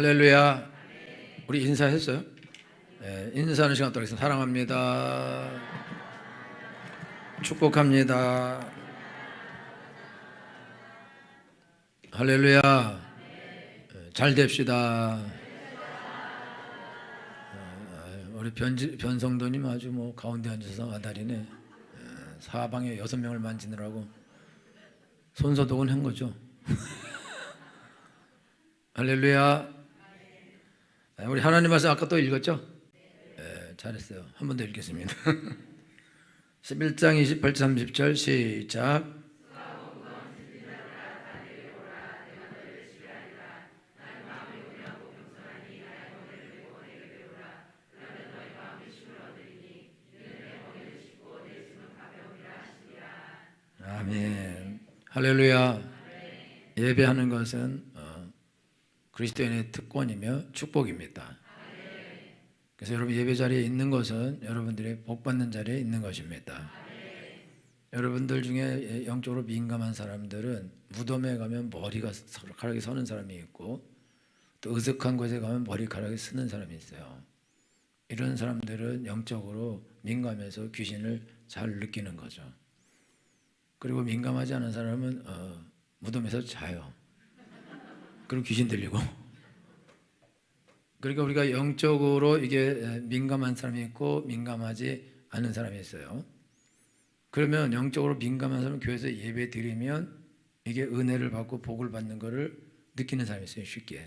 할렐루야. 우리 인사했어요? 네, 인사하는 시간 동안 사랑합니다. 축복합니다. 할렐루야. 잘 됩시다. 우리 변성도님 아주 가운데 앉아서 아다리네. 사방에 6명을 만지느라고 손소독은 한 거죠. 할렐루야. 우리 하나님 말씀 아까 또 읽었죠? 네, 잘했어요. 한 번 더 읽겠습니다. 11장 28절 30절 시작. 아멘. 할렐루야. 예배하는 것은 그리스도인의 특권이며 축복입니다. 그래서 여러분 예배 자리에 있는 것은 여러분들이 복받는 자리에 있는 것입니다. 여러분들 중에 영적으로 민감한 사람들은 무덤에 가면 머리카락이 서는 사람이 있고 또 으슥한 곳에 가면 머리카락이 쓰는 사람이 있어요. 이런 사람들은 영적으로 민감해서 귀신을 잘 느끼는 거죠. 그리고 민감하지 않은 사람은 무덤에서 자요. 그리고 귀신 들리고. 그러니까 우리가 영적으로 이게 민감한 사람이 있고 민감하지 않은 사람이 있어요. 그러면 영적으로 민감한 사람은 교회에서 예배 드리면 이게 은혜를 받고 복을 받는 것을 느끼는 사람이 있어요. 쉽게.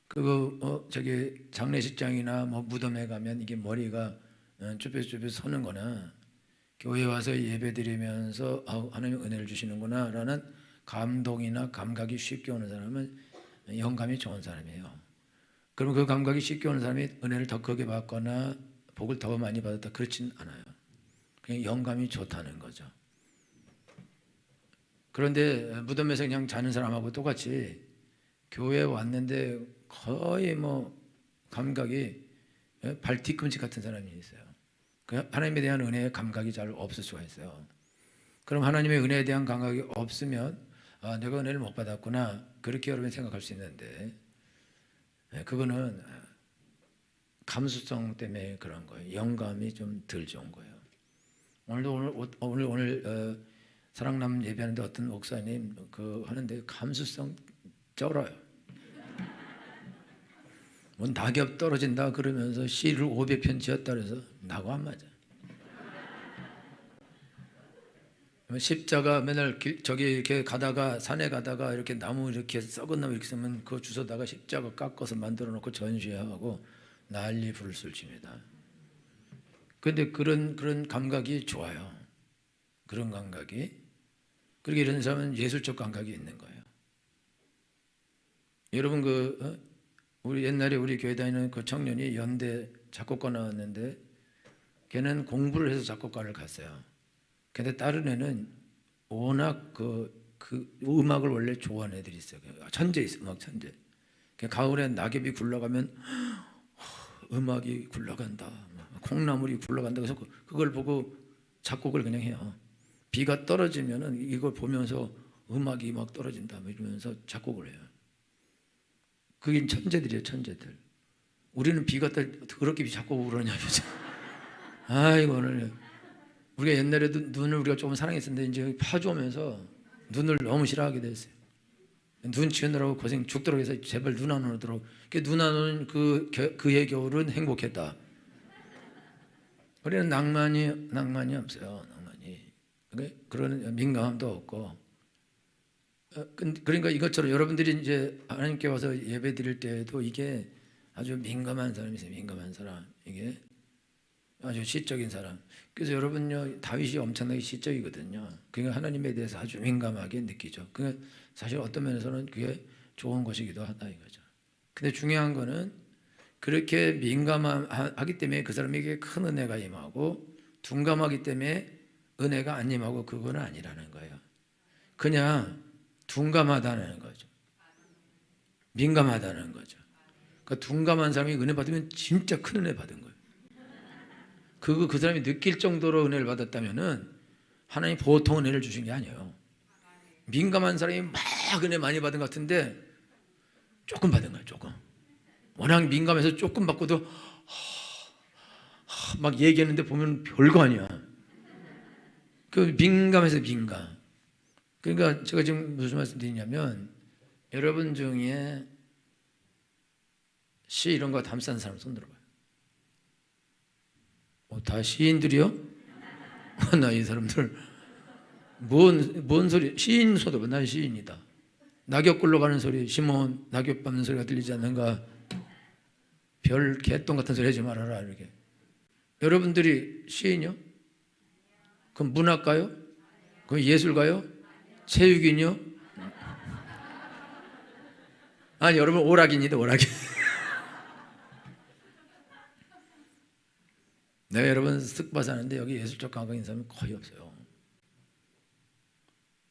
그거 저기 장례식장이나 무덤에 가면 이게 머리가 쭈뼛쭈뼛 서는 거나 교회 와서 예배 드리면서 하나님 은혜를 주시는구나 라는 감동이나 감각이 쉽게 오는 사람은 영감이 좋은 사람이에요. 그러면 그 감각이 쉽게 오는 사람이 은혜를 더 크게 받거나 복을 더 많이 받았다 그렇진 않아요. 그냥 영감이 좋다는 거죠. 그런데 무덤에서 그냥 자는 사람하고 똑같이 교회에 왔는데 거의 감각이 발 뒤꿈치 같은 사람이 있어요. 하나님에 대한 은혜의 감각이 잘 없을 수가 있어요. 그럼 하나님의 은혜에 대한 감각이 없으면 내가 은혜를 못 받았구나 그렇게 여러분이 생각할 수 있는데 그거는 감수성 때문에 그런 거예요. 영감이 좀 덜 좋은 거예요. 오늘 사랑남 예배하는데 어떤 목사님 하는데 감수성 쩔어요. 낙엽 떨어진다 그러면서 시를 500편 지었다 그래서 나하고 안 맞아. 십자가 맨날 저기 이렇게 가다가 산에 가다가 이렇게 나무 이렇게 썩은 나무 이렇게 쓰면 그거 주워다가 십자가 깎아서 만들어 놓고 전시하고 난리 부를 칩니다. 그런데 그런 감각이 좋아요. 그런 감각이. 그렇게 이런 사람은 예술적 감각이 있는 거예요. 여러분 우리 옛날에 우리 교회 다니는 그 청년이 연대 작곡가 나왔는데 걔는 공부를 해서 작곡가를 갔어요. 근데 다른 애는 워낙 그 음악을 원래 좋아하는 애들이 있어요. 천재 있어, 음악 천재. 가을에 낙엽이 굴러가면 음악이 굴러간다, 콩나물이 굴러간다. 그래서 그걸 보고 작곡을 그냥 해요. 비가 떨어지면은 이걸 보면서 음악이 막 떨어진다 이러면서 작곡을 해요. 그게 천재들이에요, 천재들. 우리는 비가 그렇게 작곡을 그러냐 그죠? 아이고 오늘. 우리가 옛날에도 눈을 우리가 조금 사랑했었는데 이제 파주 오면서 눈을 너무 싫어하게 됐어요. 눈 치우느라고 고생 죽도록 해서 제발 눈 안 오도록. 눈 안 오는 그의 겨울은 행복했다. 우리는 낭만이 없어요. 낭만이. 그런 민감함도 없고. 그러니까 이것처럼 여러분들이 이제 하나님께 와서 예배 드릴 때에도 이게 아주 민감한 사람이 있어요. 민감한 사람. 이게 아주 시적인 사람. 그래서 여러분요 다윗이 엄청나게 시적이거든요. 그러니까 하나님에 대해서 아주 민감하게 느끼죠. 그러니까 사실 어떤 면에서는 그게 좋은 것이기도 하다 이거죠. 근데 중요한 거는 그렇게 민감하기 때문에 그 사람에게 큰 은혜가 임하고 둔감하기 때문에 은혜가 안 임하고 그건 아니라는 거예요. 그냥 둔감하다는 거죠. 민감하다는 거죠. 그러니까 둔감한 사람이 은혜 받으면 진짜 큰 은혜 받은 거예요. 그 사람이 느낄 정도로 은혜를 받았다면은 하나님 보통 은혜를 주신 게 아니에요. 민감한 사람이 막 은혜 많이 받은 것 같은데 조금 받은 거야, 조금. 워낙 민감해서 조금 받고도 막 얘기하는데 보면 별거 아니야. 그 민감해서 민감. 그러니까 제가 지금 무슨 말씀 드리냐면, 여러분 중에 시 이런 거 담쓰는 사람 손 들어봐요. 다 시인들이요? 나 이 사람들 뭔 소리? 시인 소도 난 시인이다. 낙엽 굴러가는 소리, 시몬 낙엽 밟는 소리가 들리지 않는가? 별 개똥 같은 소리 하지 말아라 이렇게. 여러분들이 시인이요? 그럼 문학가요? 그럼 예술가요? 체육인이요? 아니 여러분 오락인이다 오락인. 내가 여러분 쓱 봐서 아는데 여기 예술적 감각이 있는 사람은 거의 없어요.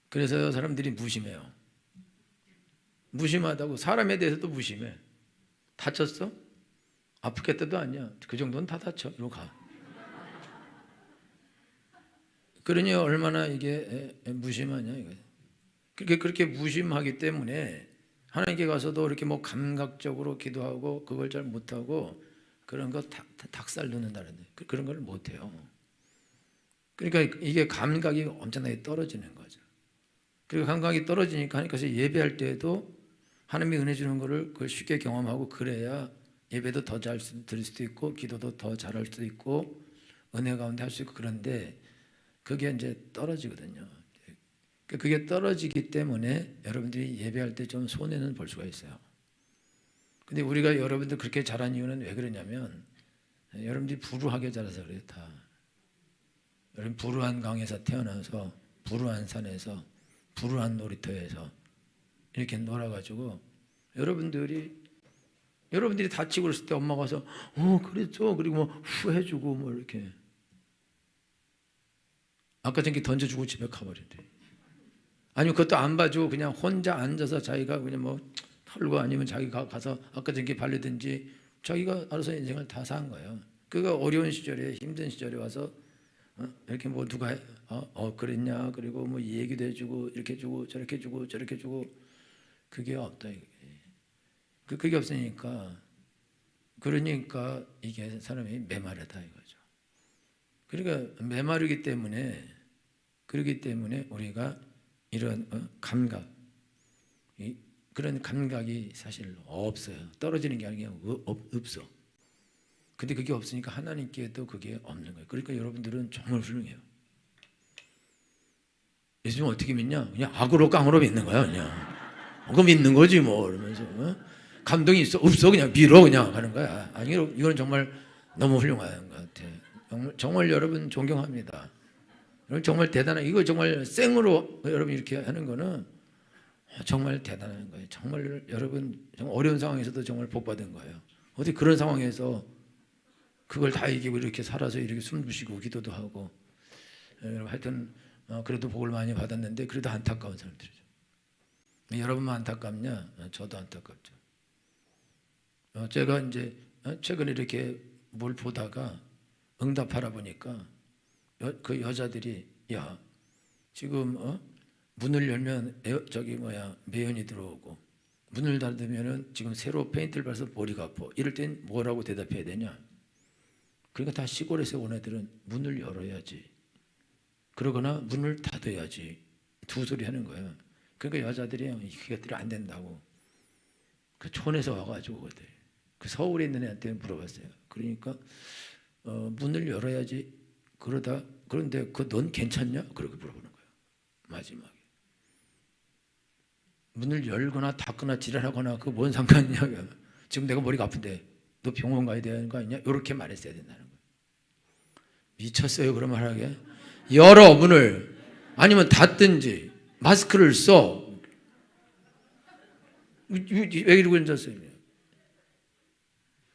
그래서 사람들이 무심해요. 무심하다고. 사람에 대해서도 무심해. 다쳤어? 아프겠다도 아니야. 그 정도는 다 다쳐. 이러고 가. 그러니 얼마나 이게 무심하냐 이거. 그렇게 무심하기 때문에 하나님께 가서도 이렇게 뭐 감각적으로 기도하고 그걸 잘 못하고 그런 거 닭살 돋는다는데 그런 걸 못해요. 그러니까 이게 감각이 엄청나게 떨어지는 거죠. 그리고 감각이 떨어지니까 하나님께서 예배할 때에도 하나님이 은혜 주는 거를 그걸 쉽게 경험하고 그래야 예배도 더 잘 드릴 수도 있고 기도도 더 잘할 수도 있고 은혜 가운데 할 수 있고. 그런데 그게 이제 떨어지거든요. 그게 떨어지기 때문에 여러분들이 예배할 때 좀 손해는 볼 수가 있어요. 근데 우리가 여러분들 그렇게 잘한 이유는 왜 그러냐면 여러분들이 불우하게 자라서 그래요. 다 여러분 불우한 강에서 태어나서 불우한 산에서 불우한 놀이터에서 이렇게 놀아가지고 여러분들이 다치고 그랬을 때 엄마가 와서 그랬죠 그리고 뭐 후해주고 뭐 이렇게 아까 전기 던져주고 집에 가버린대. 아니면 그것도 안 봐주고 그냥 혼자 앉아서 자기가 그냥 뭐 털고 아니면 자기가 가서 아까 전기 발리든지 자기가 알아서 인생을 다 산 거예요. 그가 어려운 시절에 힘든 시절에 와서 이렇게 뭐 누가 그랬냐 그리고 뭐 얘기도 해주고 이렇게 주고 저렇게 주고 저렇게 주고 그게 없다. 그게 없으니까 그러니까 이게 사람이 메마르다 이거죠. 그러니까 메마르기 때문에 그렇기 때문에 우리가 이런 감각 그런 감각이 사실 없어요. 떨어지는 게 아니라 없어. 근데 그게 없으니까 하나님께도 그게 없는 거예요. 그러니까 여러분들은 정말 훌륭해요. 예수님 어떻게 믿냐? 그냥 악으로 깡으로 믿는 거야 그냥. 그거 믿는 거지 뭐 그러면서 감동이 있어? 없어 그냥 믿어 그냥 하는 거야. 아니 이건 정말 너무 훌륭한 것 같아. 정말 여러분 존경합니다. 여러분 정말 대단한 이거 정말 생으로 여러분 이렇게 하는 거는 정말 대단한 거예요. 정말 여러분 정말 어려운 상황에서도 정말 복 받은 거예요. 어떻게 그런 상황에서 그걸 다 이기고 이렇게 살아서 이렇게 숨부시고 기도도 하고 하여튼 그래도 복을 많이 받았는데 그래도 안타까운 사람들이죠. 여러분만 안타깝냐? 저도 안타깝죠. 제가 이제 최근에 이렇게 뭘 보다가 응답하라 보니까 그 여자들이 야 지금 문을 열면 매연이 들어오고 문을 닫으면은 지금 새로 페인트를 발라서 머리가 아파. 이럴 땐 뭐라고 대답해야 되냐? 그러니까 다 시골에서 온 애들은 문을 열어야지. 그러거나 문을 닫아야지. 두 소리 하는 거예요. 그러니까 여자들이 그것들이 안 된다고. 그 촌에서 와가지고 그 서울에 있는 애한테 물어봤어요. 그러니까 문을 열어야지. 그런데 넌 괜찮냐? 그렇게 물어보는 거예요. 마지막에. 문을 열거나 닫거나 지랄하거나 그거 뭔 상관이냐? 지금 내가 머리가 아픈데 너 병원 가야 되는 거 아니냐? 이렇게 말했어야 된다는 거예요. 미쳤어요 그런 말 하게. 열어 문을. 아니면 닫든지 마스크를 써. 왜 이러고 앉았어요?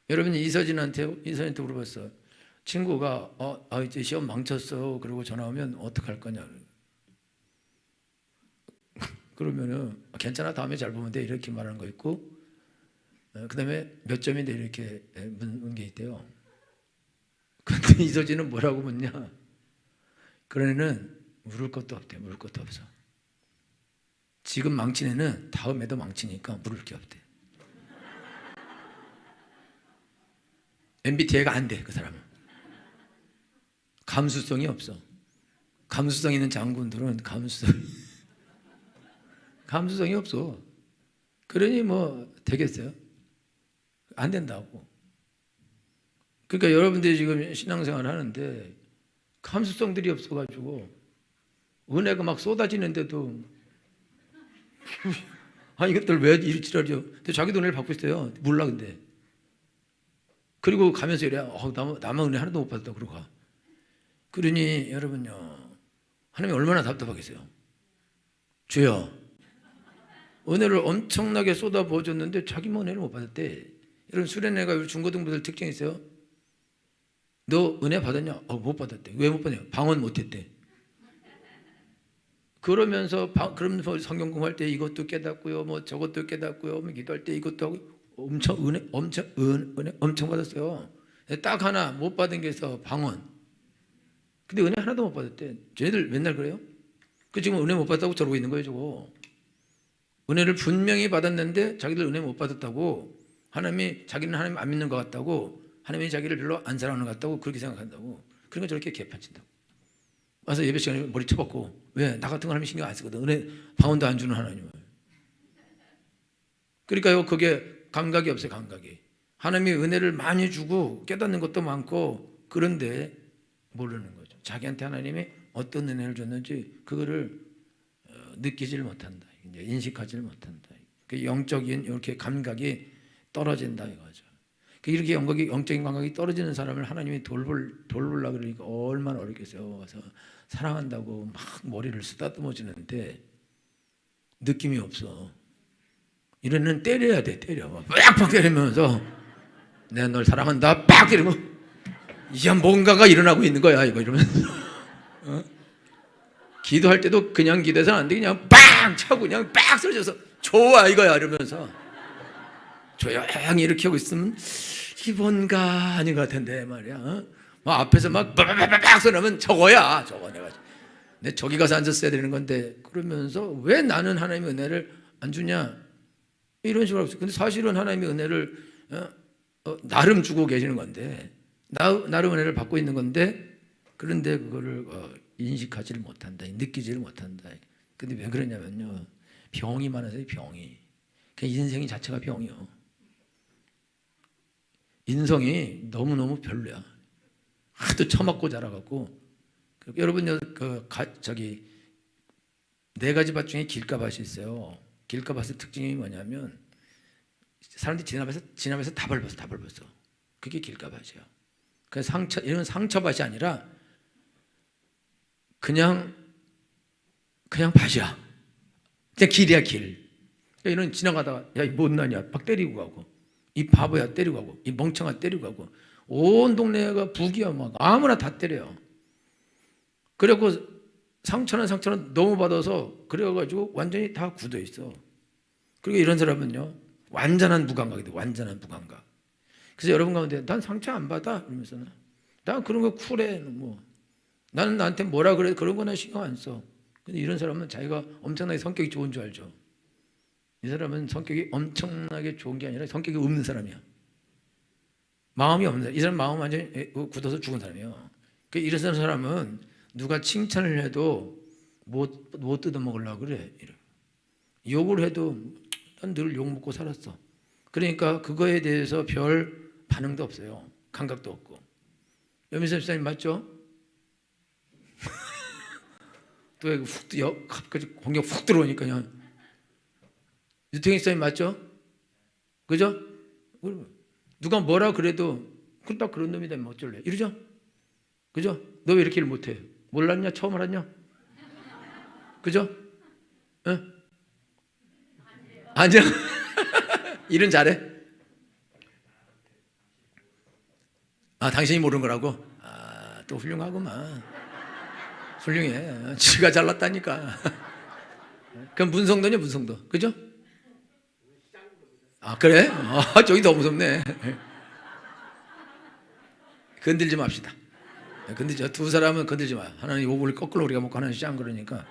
여러분이 이서진한테 물어봤어. 친구가 이제 시험 망쳤어. 그러고 전화 오면 어떡할 거냐? 그러면은 괜찮아 다음에 잘 보면 돼 이렇게 말하는 거 있고 그 다음에 몇 점인데 이렇게 묻는 게 있대요. 근데 이서진은 뭐라고 묻냐? 그런 애는 물을 것도 없대. 물을 것도 없어. 지금 망친 애는 다음에도 망치니까 물을 게 없대. MBTI가 안 돼, 그 사람은. 감수성이 없어. 감수성 있는 장군들은 감수성이 없어. 그러니 뭐 되겠어요? 안 된다고. 그러니까 여러분들이 지금 신앙생활을 하는데 감수성들이 없어가지고 은혜가 막 쏟아지는데도 이것들 왜 이리 지랄이요? 근데 자기도 은혜를 받고 있어요. 몰라 근데. 그리고 가면서 이래, 나만 은혜 하나도 못 받았다 그러고 가. 그러니 여러분요, 하나님이 얼마나 답답하겠어요. 주여, 은혜를 엄청나게 쏟아부어줬는데 자기만 은혜를 못 받았대. 여러분, 수련회가 우리 중고등부들 특징이 있어요. 너 은혜 받았냐? 못 받았대. 왜 못 받냐? 방언 못했대. 그러면서 성경 공부할 때 이것도 깨닫고요, 뭐 저것도 깨닫고요, 뭐 기도할 때 이것도 하고 은혜 엄청 받았어요. 딱 하나 못 받은 게 있어, 방언. 근데 은혜 하나도 못 받았대. 쟤네들 맨날 그래요? 그 지금 은혜 못 받았다고 저러고 있는 거예요, 저거. 은혜를 분명히 받았는데 자기들 은혜 못 받았다고, 하나님이 자기는 하나님 안 믿는 것 같다고, 하나님이 자기를 별로 안 사랑하는 것 같다고 그렇게 생각한다고. 그러니까 저렇게 개판친다고. 와서 예배 시간에 머리 쳐박고, 왜? 나 같은 거 하나님 신경 안 쓰거든. 은혜 방언도 안 주는 하나님을. 그러니까요, 그게 감각이 없어요, 감각이. 하나님이 은혜를 많이 주고 깨닫는 것도 많고, 그런데 모르는 거죠. 자기한테 하나님이 어떤 은혜를 줬는지 그거를 느끼지를 못한다, 이제 인식하지를 못한다. 그 영적인 이렇게 감각이 떨어진다 이거죠. 이렇게 영적인 감각이 떨어지는 사람을 하나님이 돌보려고 그러니까 얼마나 어렵겠어요. 그래서 사랑한다고 막 머리를 쓰다듬어주는데 느낌이 없어. 이러는 때려야 돼, 때려. 빡빡 때리면서 내가 널 사랑한다, 빡 때리면 이제 뭔가가 일어나고 있는 거야, 이거 이러면서. 기도할 때도 그냥 기도해서는 안 돼. 그냥 빵 차고 그냥 빡 쓰러져서 좋아 이거야 이러면서 조용히 이렇게 하고 있으면 이 뭔가 아닌 것 같은데 말이야. 막 앞에서 막 빡빡빡 소리나면 저거야, 저거 내가 저기 가서 앉았어야 되는 건데, 그러면서 왜 나는 하나님의 은혜를 안 주냐 이런 식으로 하고 있어요. 근데 사실은 하나님의 은혜를 나름 주고 계시는 건데, 나름 은혜를 받고 있는 건데, 그런데 그거를 인식하지를 못한다, 느끼지를 못한다. 근데 왜 그러냐면요, 병이 많아서요, 병이. 그냥 인생이 자체가 병이요. 인성이 너무너무 별로야. 하도 처맞고 자라갖고. 여러분, 네 가지 밭 중에 길가밭이 있어요. 길가밭의 특징이 뭐냐면 사람들이 지나면서 다 밟았어. 그게 길가밭이야. 이런 상처밭이 아니라 그냥 밭이야. 그냥 길이야, 길. 이런 지나가다가 야, 이 못나냐 막 때리고 가고, 이 바보야 때리고 가고, 이 멍청아 때리고 가고, 온 동네가 북이야, 막 아무나 다 때려요. 그래갖고 상처는 너무 받아서 그래가지고 완전히 다 굳어 있어. 그리고 이런 사람은요, 완전한 무감각이 돼, 완전한 무감각. 그래서 여러분 가운데 난 상처 안 받아 이러면서 난 그런 거 쿨해, 뭐 나는 나한테 뭐라 그래 그런 거나 신경 안 써. 근데 이런 사람은 자기가 엄청나게 성격이 좋은 줄 알죠. 이 사람은 성격이 엄청나게 좋은 게 아니라 성격이 없는 사람이야. 마음이 없는 사람. 이 사람 마음 완전히 굳어서 죽은 사람이에요. 이런 사람은 누가 칭찬을 해도 못 뜯어먹으려고 그래. 욕을 해도 난 늘 욕 먹고 살았어. 그러니까 그거에 대해서 별 반응도 없어요. 감각도 없고. 여미선 집사님 맞죠? 또 갑자기 공격 훅 들어오니까 그냥. 유태경 집사님 맞죠? 그죠? 누가 뭐라 그래도 딱 그런 놈이 되면 어쩔래? 이러죠? 그죠? 너 왜 이렇게 일 못해? 몰랐냐? 처음 알았냐? 그죠? 응? 아니야. 일은 잘해? 당신이 모르는 거라고? 또 훌륭하구만. 훌륭해. 지가 잘났다니까. 그럼 문성도냐, 문성도. 그죠? 그래? 저기 더 무섭네. 건들지 맙시다. 두 사람은 건들지 마요. 하나님 욕을 거꾸로 우리가 먹고 하나님 짱 그러니까.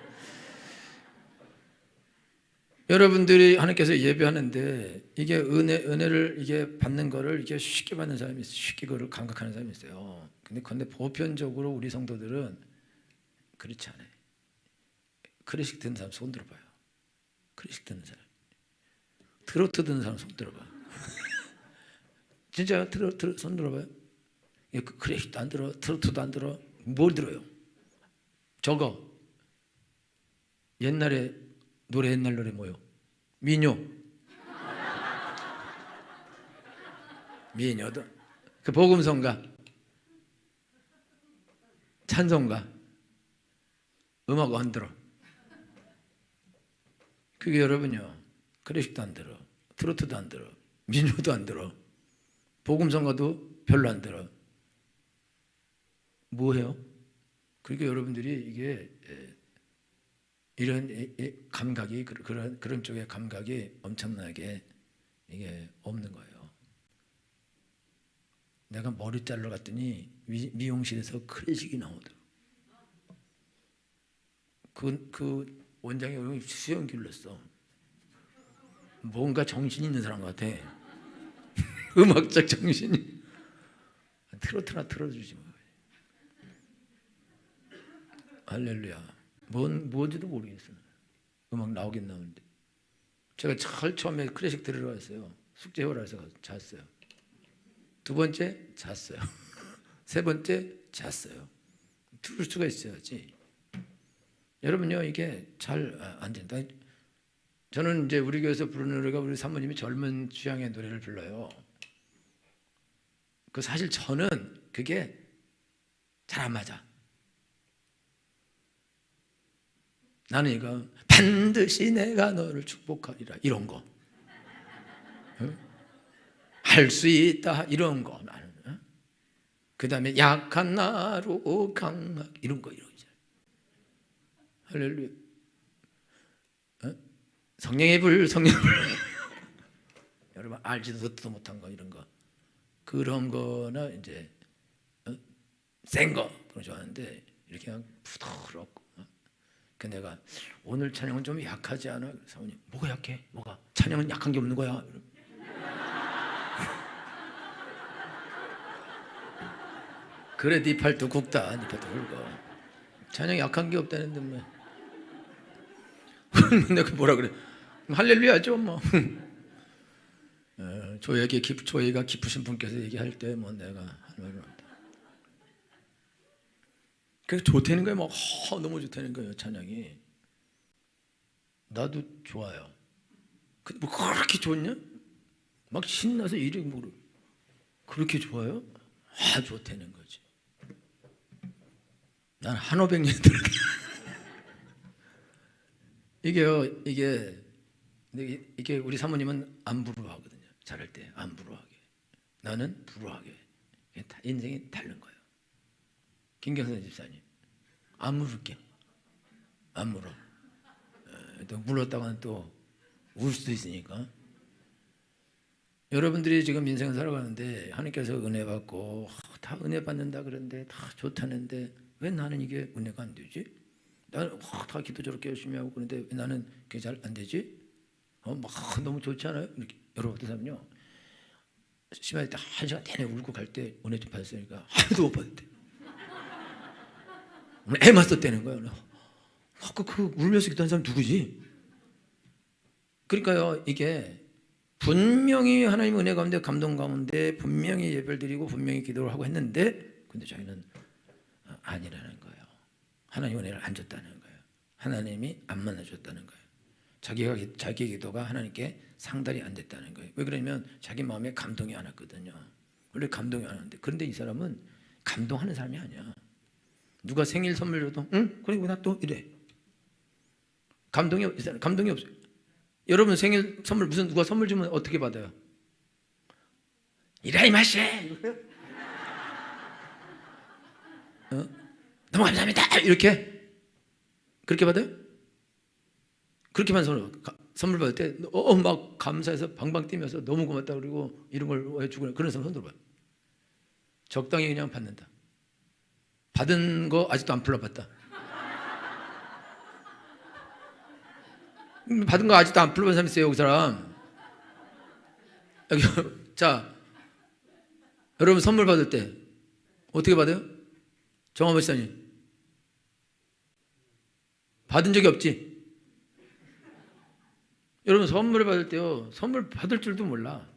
여러분들이 하나님께서 예배하는데 이게 은혜를 이게 받는 거를 이게 쉽게 받는 사람이 있어요. 쉽게 그걸 감각하는 사람이 있어요. 근데 보편적으로 우리 성도들은 그렇지 않아요. 클래식 듣는 사람 손 들어봐요. 클래식 듣는 사람, 트로트 듣는 사람 손 들어봐. 진짜 트로트 손 들어봐요. 클래식도 안 들어, 트로트도 안 들어. 뭘 들어요? 저거 옛날 노래 뭐요? 미녀도 그 복음성가, 찬송가, 음악 안 들어. 그게 여러분요, 클래식도 안 들어, 트로트도 안 들어, 민요도 안 들어, 복음성가도 별로 안 들어. 뭐해요? 그러니까 여러분들이 이게 이런 감각이 그런 쪽의 감각이 엄청나게 이게 없는 거예요. 내가 머리 자르러 갔더니 미용실에서 클래식이 나오더라고. 그 원장이 수염 길렀어. 뭔가 정신이 있는 사람 같아. 음악적 정신이. 트로트나 틀어주지 뭐. 할렐루야. 뭔지도 모르겠어요. 음악 나오긴 나오는데. 제가 처음에 클래식 들으러 갔어요. 숙제해오라 해서 잤어요. 두 번째 잤어요. 세 번째 잤어요. 들을 수가 있어야지. 여러분요, 이게 잘 안 된다. 저는 이제 우리 교회에서 부르는 노래가 우리 사모님이 젊은 취향의 노래를 불러요. 그 사실 저는 그게 잘 안 맞아. 나는 이거 반드시 내가 너를 축복하리라 이런 거, 할 수 있다 이런 거, 나는 그 다음에 약한 나로 강하게 이런 거 할렐루야. 성령의 불 여러분 알지도 듣지도 못한 거 이런 거, 그런 거나 이제 센 거 그런 거 좋아하는데 이렇게 그냥 부드럽고. 그 내가 오늘 찬양은 좀 약하지 않아? 사모님, 뭐가 약해? 뭐가? 찬양은 약한 게 없는 거야. 그래 네 팔도 굵다, 네 팔도 굵어. 찬양 약한 게 없다는데 뭐. 내가 뭐라 그래? 할렐루야죠 뭐. 조예가 깊으신 분께서 얘기할 때 뭐 내가 할 말은 없다. 그래서 좋다는 거예요. 막 너무 좋다는 거예요. 찬양이. 나도 좋아요. 근데 뭐 그렇게 좋냐? 막 신나서 이리 모르. 그렇게 좋아요? 좋다는 거지. 난 한오백년 들어. 이게 우리 사모님은 안 부러워하거든요. 잘할 때 안 부러워하게. 나는 부러워하게. 인생이 다른 거예요. 김경선 집사님, 안 물을게. 안 물어. 또 물었다가는 또 울 수도 있으니까. 여러분들이 지금 인생을 살아가는데 하나님께서 은혜 받고 다 은혜 받는다 그러는데 다 좋다는데 왜 나는 이게 은혜가 안 되지? 나는 다 기도 저렇게 열심히 하고 그런데 왜 나는 그게 잘 안 되지? 막 너무 좋지 않아요? 이렇게 여러분 어떤 사람은요, 심할 때 1시간 내내 울고 갈 때 은혜 좀 받았으니까 하나도 못 받았대. 오늘 애 맞섰다는 거예요. 그 울면서 기도하는 사람 누구지? 그러니까요, 이게 분명히 하나님 은혜 가운데 감동 가운데 분명히 예배를 드리고 분명히 기도를 하고 했는데 근데 자기는 아니라는 거예요. 하나님 은혜를 안 줬다는 거예요. 하나님이 안 만나줬다는 거예요. 자기 기도가 하나님께 상달이 안 됐다는 거예요. 왜 그러냐면 자기 마음에 감동이 안 왔거든요. 원래 감동이 안 왔는데, 그런데 이 사람은 감동하는 사람이 아니야. 누가 생일 선물 줘도 응? 그리고 나 또 이래. 감동이 없어요. 여러분 생일 선물 무슨 누가 선물 주면 어떻게 받아요? 이라이 마시에 너무 감사합니다 이렇게 그렇게 받아요? 그렇게 받는 선물 받을 때 막 감사해서 방방 뛰면서 너무 고맙다 그리고 이런 걸 해주고 그런 사람 손 들어봐요. 적당히 그냥 받는다. 받은 거 아직도 안 풀어봤다. 받은 거 아직도 안 풀어본 사람 있어요, 여기 사람. 여기, 자, 여러분 선물 받을 때 어떻게 받아요? 정화모 시사님 받은 적이 없지? 여러분 선물을 받을 때요, 선물 받을 줄도 몰라.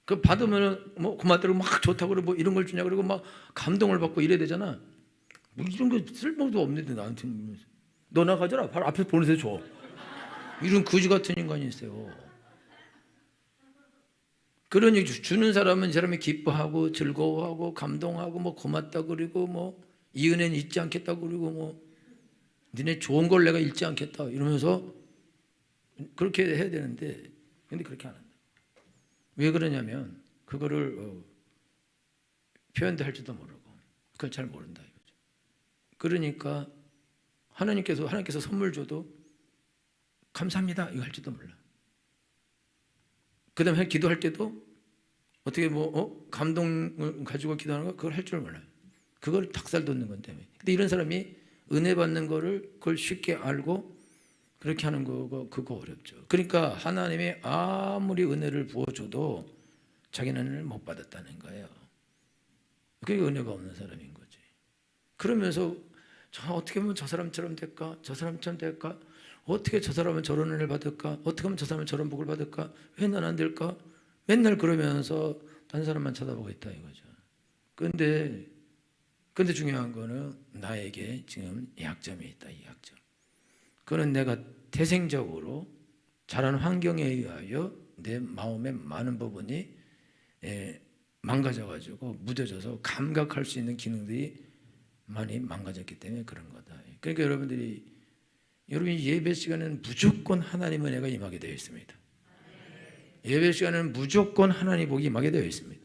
그 받으면은 뭐 고맙다고 막 좋다고 그러고 뭐 이런 걸 주냐 그러고 막 감동을 받고 이래야 되잖아. 뭐 이런 거 쓸모도 없는데 나한테 너나 가져라. 바로 앞에서 보내서 줘. 이런 거지 같은 인간이 있어요. 그러니 주는 사람은 이 사람이 기뻐하고 즐거워하고 감동하고 뭐 고맙다 그리고 뭐 이 은혜는 잊지 않겠다 그리고 뭐 니네 좋은 걸 내가 잃지 않겠다 이러면서 그렇게 해야 되는데, 근데 그렇게 안 한다. 왜 그러냐면 그거를 표현도 할 줄도 모르고 그걸 잘 모른다 이거죠. 그러니까 하나님께서 선물 줘도 감사합니다 이거 할 줄도 몰라. 그 다음에 기도할 때도 어떻게 뭐 감동을 가지고 기도하는 거 그걸 할 줄 몰라요. 그걸 닭살 돋는 건 때문에. 근데 이런 사람이 은혜 받는 거를 그걸 쉽게 알고 그렇게 하는 거가 그거 어렵죠. 그러니까 하나님이 아무리 은혜를 부어줘도 자기는 은혜를 못 받았다는 거예요. 그게 은혜가 없는 사람인 거지. 그러면서 어떻게 하면 저 사람처럼 될까? 저 사람처럼 될까? 어떻게 저 사람은 저런 은혜를 받을까? 어떻게 하면 저 사람은 저런 복을 받을까? 왜 난 안 될까? 맨날 그러면서 다른 사람만 쳐다보고 있다 이거죠. 근데 중요한 거는 나에게 지금 약점이 있다, 이 약점. 그거는 내가 태생적으로 자란 환경에 의하여 내 마음의 많은 부분이 망가져가지고 무뎌져서 감각할 수 있는 기능들이 많이 망가졌기 때문에 그런 거다. 그러니까 여러분이 예배 시간에는 무조건 하나님 은혜가 임하게 되어 있습니다. 예배 시간에는 무조건 하나님 복이 임하게 되어 있습니다.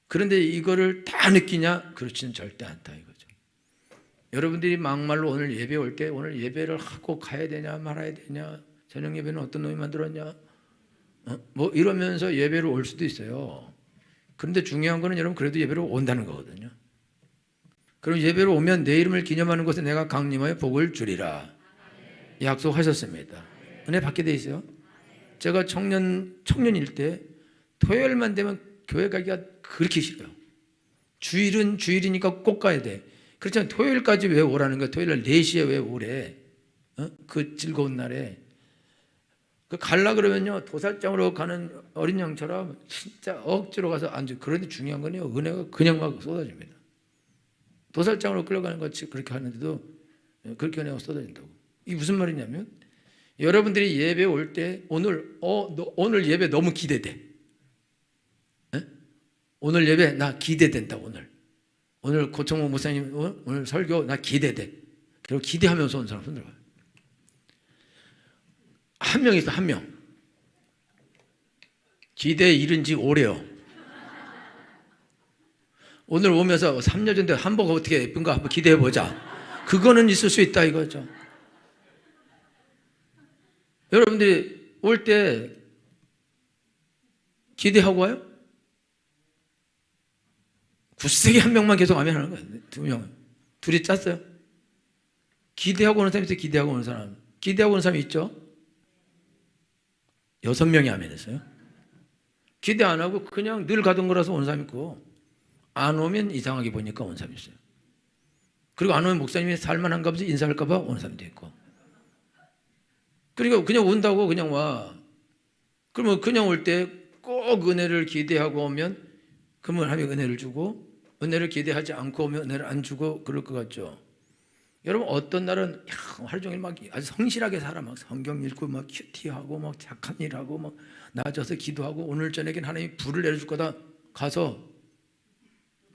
그런데 이거를 다 느끼냐? 그렇지는 절대 않다 이거죠. 여러분들이 막말로 오늘 예배 올 때 오늘 예배를 하고 가야 되냐 말아야 되냐, 저녁 예배는 어떤 놈이 만들었냐 뭐 이러면서 예배를 올 수도 있어요. 그런데 중요한 거는 여러분 그래도 예배로 온다는 거거든요. 그럼 예배로 오면 내 이름을 기념하는 곳에 내가 강림하여 복을 주리라 약속하셨습니다. 은혜 받게 돼 있어요. 제가 청년일 때 토요일만 되면 교회 가기가 그렇게 싫어요. 주일은 주일이니까 꼭 가야 돼. 그렇잖아요. 토요일까지 왜 오라는 거야? 토요일 날 4시에 왜 오래? 그 즐거운 날에. 갈라 그러면요, 도살장으로 가는 어린 양처럼 진짜 억지로 가서 앉아. 그런데 중요한 건요, 은혜가 그냥 막 쏟아집니다. 도살장으로 끌려가는 것이 그렇게 하는데도 그렇게 은혜가 쏟아진다고. 이게 무슨 말이냐면 여러분들이 예배 올 때 오늘 예배 너무 기대돼. 오늘 예배 나 기대된다. 오늘 고청모 목사님 오늘 설교 나 기대돼. 그리고 기대하면서 온 사람 손 들어봐요. 한 명 있어, 한 명. 기대 잃은 지 오래요. 오늘 오면서 3년 전에 한복 어떻게 예쁜가 한번 기대해 보자. 그거는 있을 수 있다 이거죠. 여러분들이 올 때 기대하고 와요? 굳세게 한 명만 계속 아멘 하는 거예요. 2명. 둘이 짰어요. 기대하고 오는 사람이 있어요. 기대하고 오는 사람. 기대하고 오는 사람이 있죠. 6명이 아멘 했어요. 기대 안 하고 그냥 늘 가던 거라서 오는 사람이 있고, 안 오면 이상하게 보니까 오는 사람이 있어요. 그리고 안 오면 목사님이 살만한가 보지 인사할까 봐 오는 사람도 있고. 그러니까 그냥 온다고 그냥 와. 그러면 그냥 올 때 꼭 은혜를 기대하고 오면 그러면 하나님이 은혜를 주고, 은혜를 기대하지 않고 오면 은혜를 안 주고 그럴 것 같죠. 여러분 어떤 날은 하루 종일 막 아주 성실하게 살아. 막 성경 읽고 막 큐티하고 막 착한 일하고 막 나아져서 기도하고, 오늘 저녁엔 하나님이 불을 내려줄 거다. 가서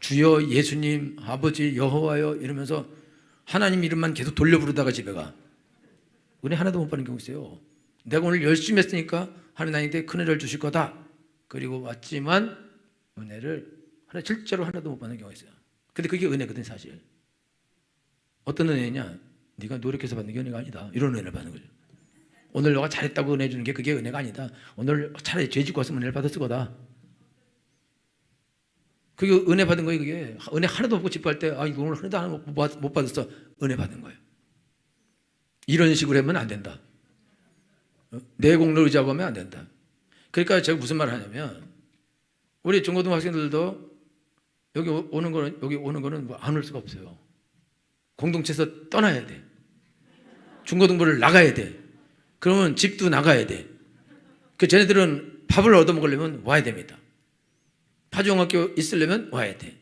주여 예수님 아버지 여호와여 이러면서 하나님 이름만 계속 돌려 부르다가 집에 가. 은혜 하나도 못 받는 경우 있어요. 내가 오늘 열심히 했으니까 하나님 나한테 큰 은혜를 주실 거다. 그리고 왔지만 은혜를 실제로 하나도 못 받는 경우가 있어요. 근데 그게 은혜거든 사실. 어떤 은혜냐? 네가 노력해서 받는 게 은혜가 아니다. 이런 은혜를 받는 거죠. 오늘 너가 잘했다고 은혜 주는 게 그게 은혜가 아니다. 오늘 차라리 죄 짓고 왔으면 은혜를 받았을 거다. 그게 은혜 받은 거예요. 그게 은혜 하나도 없고 집 갈 때 이거 오늘 하나도 못 받았어. 은혜 받은 거예요. 이런 식으로 하면 안 된다. 내 공로를 의지하고 하면 안 된다. 그러니까 제가 무슨 말을 하냐면 우리 중고등학생들도 여기 오는 거는 뭐 안 올 수가 없어요. 공동체에서 떠나야 돼. 중고등부를 나가야 돼. 그러면 집도 나가야 돼. 쟤네들은 밥을 얻어 먹으려면 와야 됩니다. 파주영학교 있으려면 와야 돼.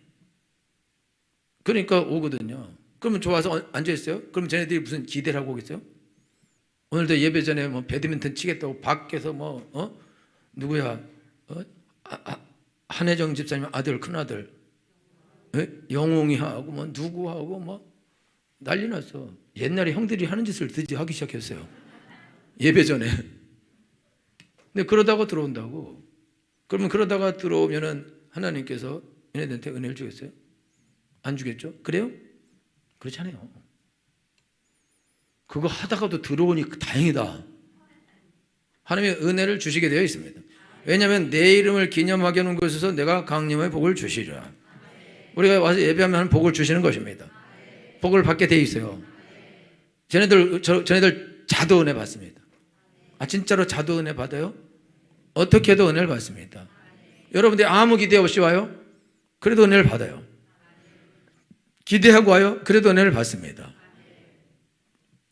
그러니까 오거든요. 그러면 좋아서 앉아있어요? 그럼 쟤네들이 무슨 기대를 하고 오겠어요? 오늘도 예배 전에 뭐 배드민턴 치겠다고 밖에서 누구야? 한혜정 집사님 아들, 큰아들. 영웅이 하고 뭐 누구하고 뭐 난리 났어. 옛날에 형들이 하는 짓을 드디어 하기 시작했어요. 예배 전에. 근데 그러다가 들어온다고. 그러면 그러다가 들어오면은 하나님께서 얘네들한테 은혜를 주겠어요? 안 주겠죠? 그래요? 그렇잖아요. 그거 하다가도 들어오니 다행이다. 하나님의 은혜를 주시게 되어 있습니다. 왜냐하면 내 이름을 기념하게 하는 곳에서 내가 강림의 복을 주시리라. 우리가 와서 예배하면 복을 주시는 것입니다. 복을 받게 되어 있어요. 쟤네들 자도 은혜 받습니다. 진짜로 자도 은혜 받아요? 어떻게 해도 은혜를 받습니다. 여러분들이 아무 기대 없이 와요? 그래도 은혜를 받아요. 기대하고 와요? 그래도 은혜를 받습니다.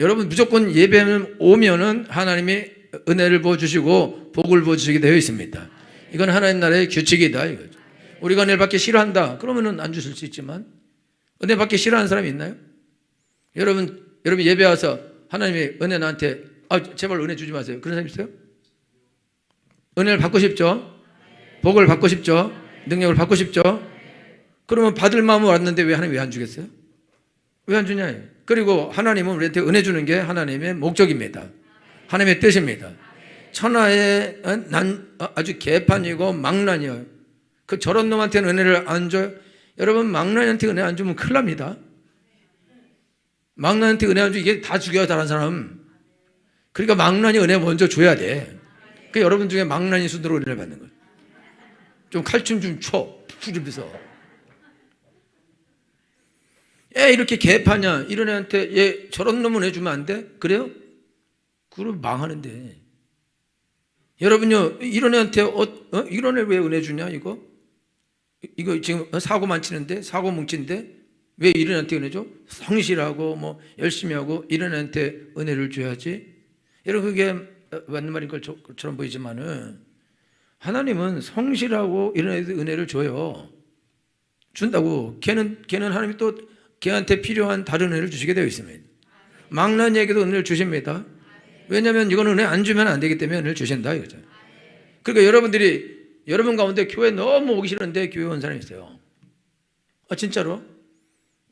여러분 무조건 예배하면 오면은 하나님이 은혜를 부어주시고 복을 부어주시게 되어 있습니다. 이건 하나님 나라의 규칙이다 이거죠. 우리가 은혜를 받기 싫어한다 그러면은 안 주실 수 있지만 은혜 받기 싫어하는 사람이 있나요? 여러분 예배 와서 하나님의 은혜 나한테 제발 은혜 주지 마세요. 그런 사람 있어요? 은혜를 받고 싶죠? 복을 받고 싶죠? 능력을 받고 싶죠? 그러면 받을 마음은 왔는데 왜 하나님 왜 안 주겠어요? 왜 안 주냐? 그리고 하나님은 우리한테 은혜 주는 게 하나님의 목적입니다. 하나님의 뜻입니다. 천하의 아주 개판이고 망난이에요. 저런 놈한테는 은혜를 안 줘요. 여러분 망난이한테 은혜 안 주면 큰일 납니다. 망난이한테 은혜 안 주면 이게 다 죽여야 다른 사람. 그러니까 망난이 은혜 먼저 줘야 돼. 그러니까 여러분 중에 망난이 순으로 은혜를 받는 거예요. 좀 칼춤 좀 춰. 푸집에서. 이렇게 개파냐 이런 애한테 저런 놈은 해주면 안 돼? 그래요? 그럼 망하는데. 여러분요 이런 애한테 이런 애 왜 은혜 주냐 이거 지금 사고 많치는데 사고 뭉친데 왜 이런 애한테 은혜 줘? 성실하고 뭐 열심히 하고 이런 애한테 은혜를 줘야지. 여러분 그게 맞는 말인 것처럼 보이지만은 하나님은 성실하고 이런 애한테 은혜를 줘요. 준다고. 걔는 하나님이 또 걔한테 필요한 다른 은혜를 주시게 되어 있습니다. 망나니에게도 은혜를 주십니다. 왜냐하면 이건 은혜 안 주면 안 되기 때문에 은혜를 주신다 이거죠. 그러니까 여러분 가운데 교회 너무 오기 싫은데 교회 온 사람이 있어요. 진짜로?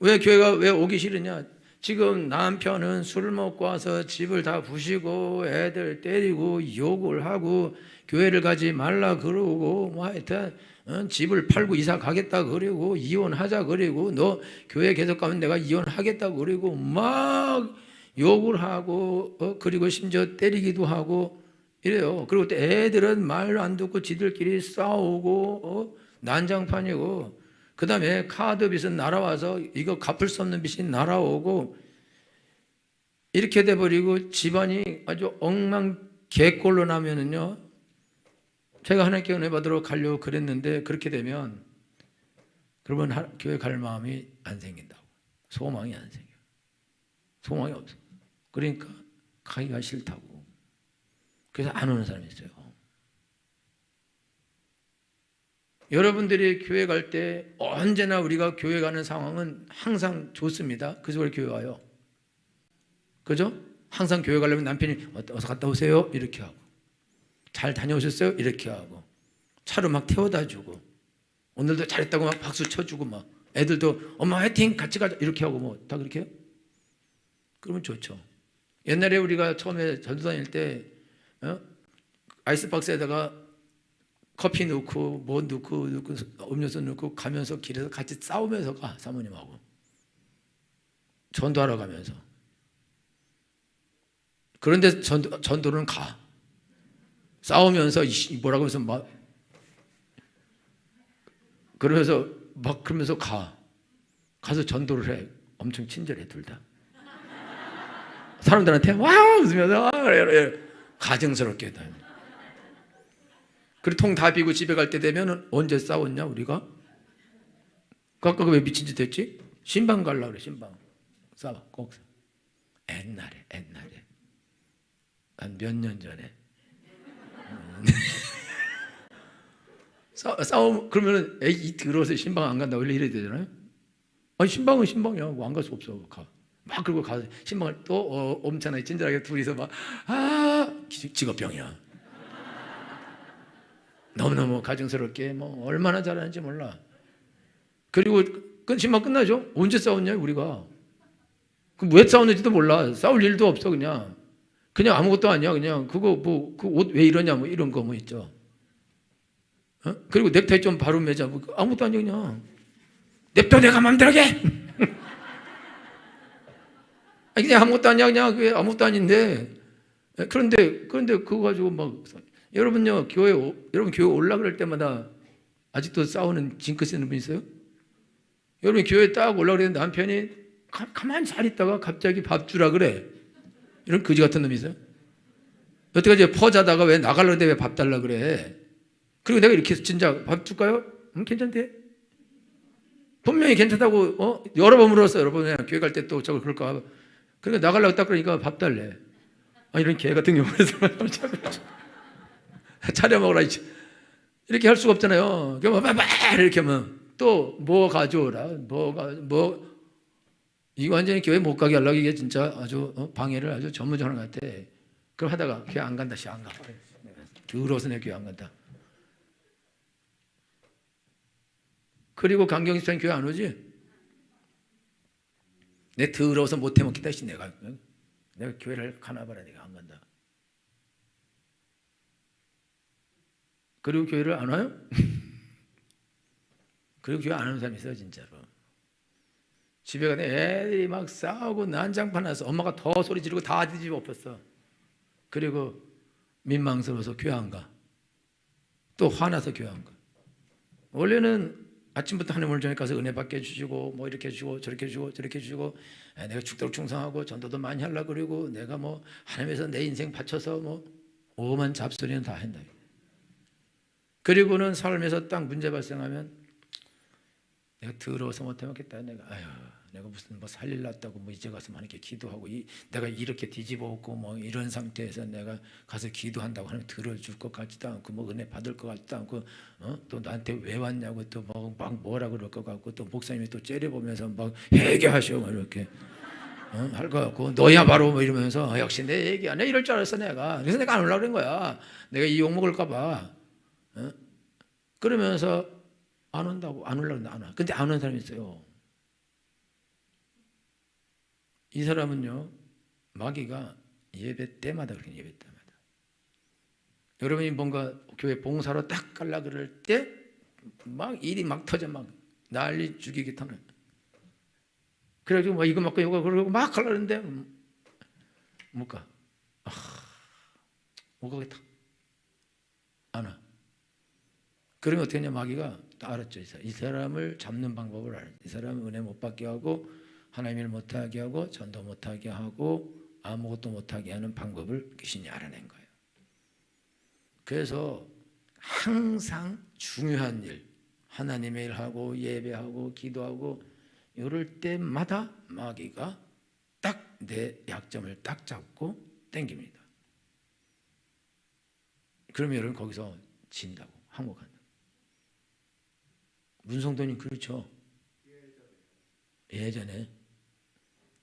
왜 교회가 왜 오기 싫으냐? 지금 남편은 술 먹고 와서 집을 다 부시고 애들 때리고 욕을 하고 교회를 가지 말라 그러고 뭐 하여튼 집을 팔고 이사 가겠다 그러고 이혼하자 그러고 너 교회 계속 가면 내가 이혼하겠다 그러고 막 욕을 하고 그리고 심지어 때리기도 하고 이래요. 그리고 또 애들은 말 안 듣고 지들끼리 싸우고 난장판이고 그 다음에 카드 빚은 날아와서 이거 갚을 수 없는 빚이 날아오고 이렇게 돼버리고 집안이 아주 엉망개꼴로 나면은요 제가 하나님께 은혜 받으러 가려고 그랬는데 그렇게 되면 그러면 교회 갈 마음이 안 생긴다고. 소망이 안 생겨요. 소망이 없어. 그러니까 가기가 싫다고. 그래서 안 오는 사람이 있어요. 여러분들이 교회 갈 때 언제나 우리가 교회 가는 상황은 항상 좋습니다. 그래서 왜 교회 와요? 그죠? 항상 교회 가려면 남편이 어서 갔다 오세요 이렇게 하고 잘 다녀오셨어요? 이렇게 하고 차로 막 태워다 주고 오늘도 잘했다고 막 박수 쳐주고 막 애들도 엄마 화이팅 같이 가자 이렇게 하고 뭐 다 그렇게 해요? 그러면 좋죠. 옛날에 우리가 처음에 전도 다닐 때 아이스박스에다가 커피 넣고 뭐 넣고 음료수 넣고 가면서 길에서 같이 싸우면서 가 사모님하고 전도하러 가면서. 그런데 전도는 가. 싸우면서 뭐라고 해서 막 그러면서 막 그러면서 가서 전도를 해. 엄청 친절해 둘 다. 사람들한테 와 웃으면서 그래. 가증스럽게 다니. 그리고 통 다 비고 집에 갈 때 되면 언제 싸웠냐 우리가? 아까 왜 미친 짓 했지? 신방 가려고 그래. 신방 싸워 꼭. 옛날에 한 몇 년 전에 싸움 그러면은 에이 들어서 신방 안 간다 원래 이래야 되잖아요. 아니 신방은 신방이야. 뭐 안 갈 수 없어. 가. 막 그리고 가서 신방을 또 엄청나게 친절하게 둘이서 막 직업병이야. 너무너무 가증스럽게 뭐 얼마나 잘하는지 몰라. 그리고 신방 끝나죠. 언제 싸웠냐 우리가. 왜 싸웠는지도 몰라. 싸울 일도 없어. 그냥 아무것도 아니야. 그냥 그거 뭐 그 옷 왜 이러냐 뭐 이런 거 뭐 있죠. 그리고 넥타이 좀 바로 매자. 뭐 아무것도 아니야. 그냥 냅둬 내가 맘대로 하게. 그냥 아무것도 아니야. 그냥 그게 아무것도 아닌데. 그런데 그거 가지고 막 여러분요 여러분 교회 올라 그럴 때마다 아직도 싸우는 징크 쓰는 분 있어요? 여러분 교회 딱 올라 그랬는데 남편이 가만히 잘 있다가 갑자기 밥 주라 그래. 이런 거지 같은 놈이 있어요? 여태까지 퍼자다가 왜 나가려는데 왜 밥 달라 그래? 그리고 내가 이렇게 진짜 밥 줄까요? 괜찮대. 분명히 괜찮다고 여러 번 물었어. 여러 번 교회 갈 때 또 저걸 그럴까. 그러니까 나가려고 딱 그러니까 밥 달래. 이런 개 같은 경우에서 차려 먹으라 이렇게 할 수가 없잖아요. 이렇게 하면 또 뭐 가져오라. 이거 완전히 교회 못 가게 하려고 이게 진짜 아주 방해를 아주 전문적으로 한 것 같아. 그럼 하다가 교회 안 간다. 안 가. 더러워서 내 교회 안 간다. 그리고 강경집사님 교회 안 오지? 내 더러워서 못 해먹겠다. 내가 교회를 가나 봐라. 내가 안 간다. 그리고 교회를 안 와요? 그리고 교회 안 오는 사람이 있어요. 진짜로. 집에 가서 애들이 막 싸우고 난장판 나서 엄마가 더 소리 지르고 다 뒤집어 엎었어. 그리고 민망스러워서 교회 안 가. 또 화나서 교회 안 가. 원래는 아침부터 하나님을 전에 가서 은혜 받게 해주시고 뭐 이렇게 해주고 저렇게 해주고 저렇게 해주고 내가 죽도록 충성하고 전도도 많이 하려고 그러고 내가 뭐 하나님에서 내 인생 바쳐서 뭐 오만 잡소리는 다 한다. 그리고는 삶에서 딱 문제 발생하면 내가 더러워서 못 해먹겠다. 내가 무슨 뭐 살릴 났다고 뭐 이제 가서 하나님께 기도하고 내가 이렇게 뒤집어 엎고 뭐 이런 상태에서 내가 가서 기도한다고 하나님 들어줄 것 같지도 않고 뭐 은혜 받을 것 같지도 않고 또 나한테 왜 왔냐고 또 뭐 막 뭐라 그럴 것 같고 또 목사님이 또 째려보면서 막 회개하셔 막 이렇게 할 것 같고 너야 바로 뭐 이러면서 역시 내 얘기야. 내가 이럴 줄 알았어 내가. 그래서 내가 안 오려고 그런 거야. 내가 이 욕먹을까 봐. 그러면서 안 온다고 안 오려고 안 와. 근데 안 오는 사람이 있어요. 이 사람은요 마귀가 예배 때마다 그렇게 예배 때마다 여러분이 뭔가 교회 봉사로 딱 갈라 그럴 때 막 일이 막 터져 막 난리 죽이기 터는 그래가지고 막 이거 먹고 이거 그러고 막 갈라 그러는데 못 가. 못 가겠다. 안 와. 그러면 어떻게 하냐 마귀가 다 알았죠. 이 사람을 잡는 방법을 알았죠. 이 사람은 은혜 못 받게 하고 하나님 일 못하게 하고 전도 못하게 하고 아무것도 못하게 하는 방법을 귀신이 알아낸 거예요. 그래서 항상 중요한 일 하나님의 일하고 예배하고 기도하고 이럴 때마다 마귀가 딱 내 약점을 딱 잡고 땡깁니다. 그러면 여러분 거기서 진다고 항복한다. 문성도님 그렇죠? 예전에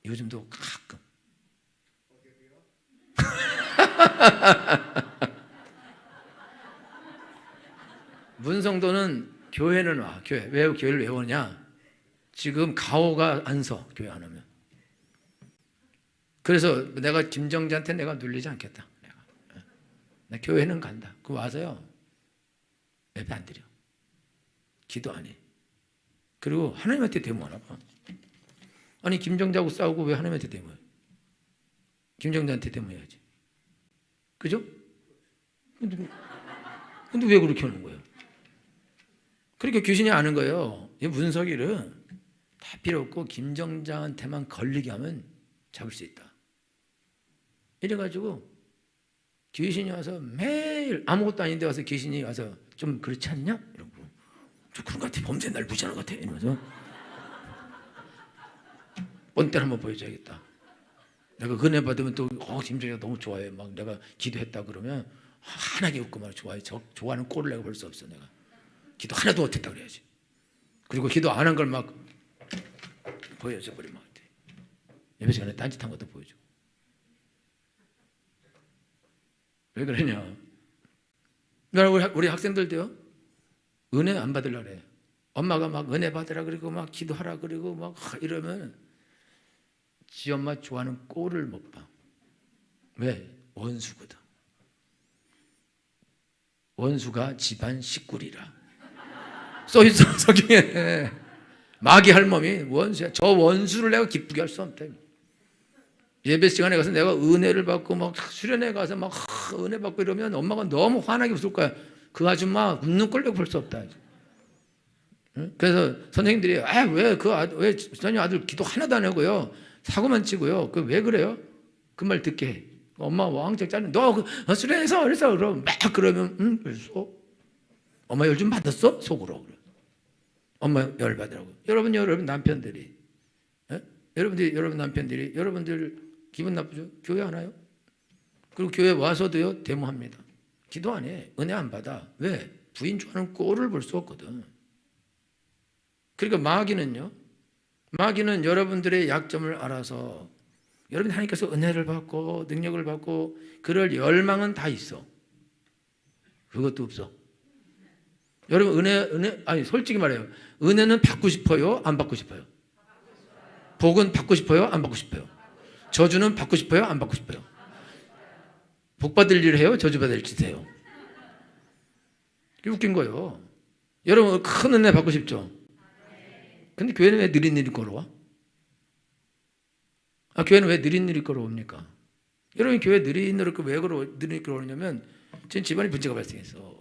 요즘도 가끔 문성도는 교회는 와. 왜 교회를 왜 오냐? 지금 가오가 안 서. 교회 안 오면. 그래서 내가 김정자한테 내가 눌리지 않겠다. 나 교회는 간다. 그 와서요 예배 안 드려. 기도 안 해. 그리고 하나님한테 데모하나 봐. 아니 김정자하고 싸우고 왜 하나님한테 데모해? 김정자한테 데모해야지. 그죠? 근데 왜 그렇게 하는 거예요? 그러니까 귀신이 아는 거예요. 이 문석이를 다 필요 없고 김정자한테만 걸리게 하면 잡을 수 있다. 이래가지고 귀신이 와서 매일 아무것도 아닌데 와서 귀신이 와서 좀 그렇지 않냐? 이러고 좀 그런 것 같아. 범죄 날 무시하는 것 같아. 이러면서 본때를 한번 보여줘야겠다. 내가 은혜 받으면 또 심정이 너무 좋아해. 막 내가 기도했다 그러면 환하게 웃고 막 좋아해. 좋아하는 꼴을 내가 볼 수 없어. 내가 기도 하나도 못했다 그래야지. 그리고 기도 안 한 걸 막 보여줘 버리면 안 돼. 예배 시간에 딴짓한 것도 보여줘. 왜 그러냐? 우리 학생들도요. 은혜 안 받으려고 그래. 엄마가 막 은혜 받으라 그러고 막 기도하라 그러고 막 이러면 지 엄마 좋아하는 꼴을 못 봐. 왜? 원수거든. 원수가 집안 식구리라. 써있어 성경에. 마귀 할멈이 원수야. 저 원수를 내가 기쁘게 할 수 없다. 예배 시간에 가서 내가 은혜를 받고 막 수련회 가서 막 은혜 받고 이러면 엄마가 너무 환하게 웃을 거야. 그 아줌마 웃는 꼴 내가 볼 수 없다. 그래서 선생님들이 왜 선생님 아들 기도 하나도 안 하고요. 사고만 치고요. 그 왜 그래요? 그 말 듣게 해. 엄마 왕창 짜는 너 수련회에서 그래서 그럼 막 그러면 그래서 엄마 열 좀 받았어? 속으로. 엄마 열 받으라고. 여러분 남편들이 여러분 남편들이 여러분들 기분 나쁘죠? 교회 안 와요? 그리고 교회 와서도요 데모합니다. 기도 안 해. 은혜 안 받아. 왜? 부인 좋아하는 꼴을 볼 수 없거든. 그러니까 마귀는 여러분들의 약점을 알아서 여러분이 하나님께서 은혜를 받고 능력을 받고 그럴 열망은 다 있어. 그것도 없어. 여러분 아니 솔직히 말해요. 은혜는 받고 싶어요? 안 받고 싶어요? 복은 받고 싶어요? 안 받고 싶어요? 저주는 받고 싶어요? 안 받고 싶어요? 복 받을 일 해요? 저주 받을 짓 해요? 이게 웃긴 거예요. 여러분 큰 은혜 받고 싶죠? 근데 교회는 왜 느릿느릿 걸어와? 교회는 왜 느릿느릿 걸어옵니까? 여러분 교회 느릿느릿 걸어오냐면 지금 집안에 문제가 발생했어.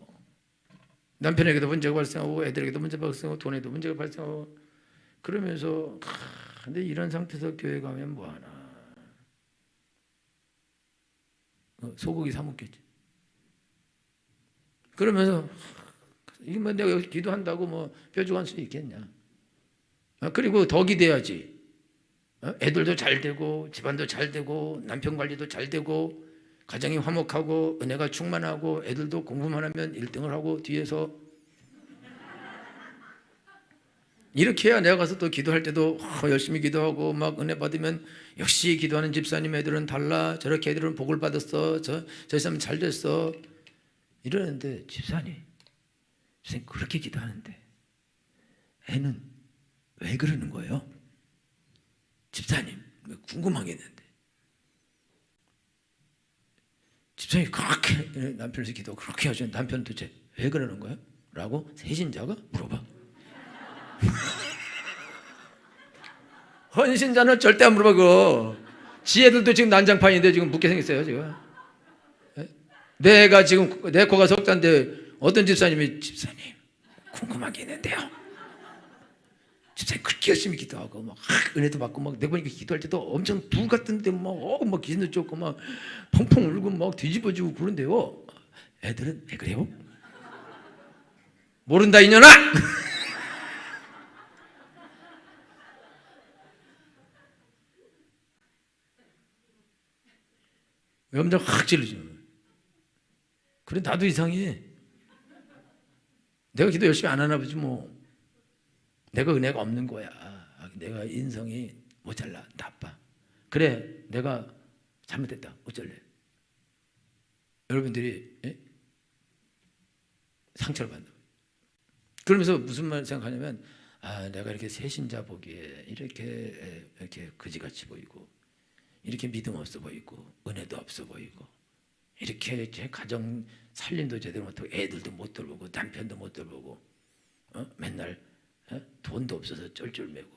남편에게도 문제가 발생하고 애들에게도 문제가 발생하고 돈에도 문제가 발생하고 그러면서 근데 이런 상태에서 교회 가면 뭐하나? 소고기 사 먹겠지. 그러면서 이게 뭐 내가 여기 기도한다고 뭐 뾰족할 수 있겠냐? 그리고 더 기대야지. 애들도 잘 되고 집안도 잘 되고 남편 관리도 잘 되고 가정이 화목하고 은혜가 충만하고 애들도 공부만 하면 1등을 하고 뒤에서 이렇게 해야 내가 가서 또 기도할 때도 열심히 기도하고 막 은혜 받으면 역시 기도하는 집사님 애들은 달라. 저렇게 애들은 복을 받았어. 저 사람 잘 됐어. 이러는데 집사님 그렇게 기도하는데 애는 왜 그러는 거예요? 집사님 궁금하겠는데 집사님이 그렇게 남편에서 기도 그렇게 하시는 남편 도대체 왜 그러는 거예요? 라고 세신자가 물어봐. 헌신자는 절대 안 물어봐. 지혜들도 지금 난장판인데 지금 묻게 생겼어요 지금. 내가 지금 내 코가 석자인데 어떤 집사님이 집사님 궁금한 게 있는데요. 집사님 그렇게 열심히 기도하고 막 은혜도 받고 막 내가 보니까 기도할 때도 엄청 불 같은데 막 기신도 쫓고 막 펑펑 울고 막 뒤집어지고 그런데요. 애들은 왜 그래요? 모른다 이년아. 염장 확 찔러지는 거예요. 그래 나도 이상해. 내가 기도 열심히 안 하나 보지 뭐. 내가 은혜가 없는 거야. 내가 인성이 모자라 나빠. 그래 내가 잘못했다. 어쩔래? 여러분들이 상처를 받는 거예요. 그러면서 무슨 말 생각하냐면 내가 이렇게 새신자 보기에 이렇게 거지같이 보이고 이렇게 믿음 없어 보이고 은혜도 없어 보이고 이렇게 제 가정 살림도 제대로 못하고 애들도 못 돌보고 남편도 못 돌보고 맨날 돈도 없어서 쩔쩔매고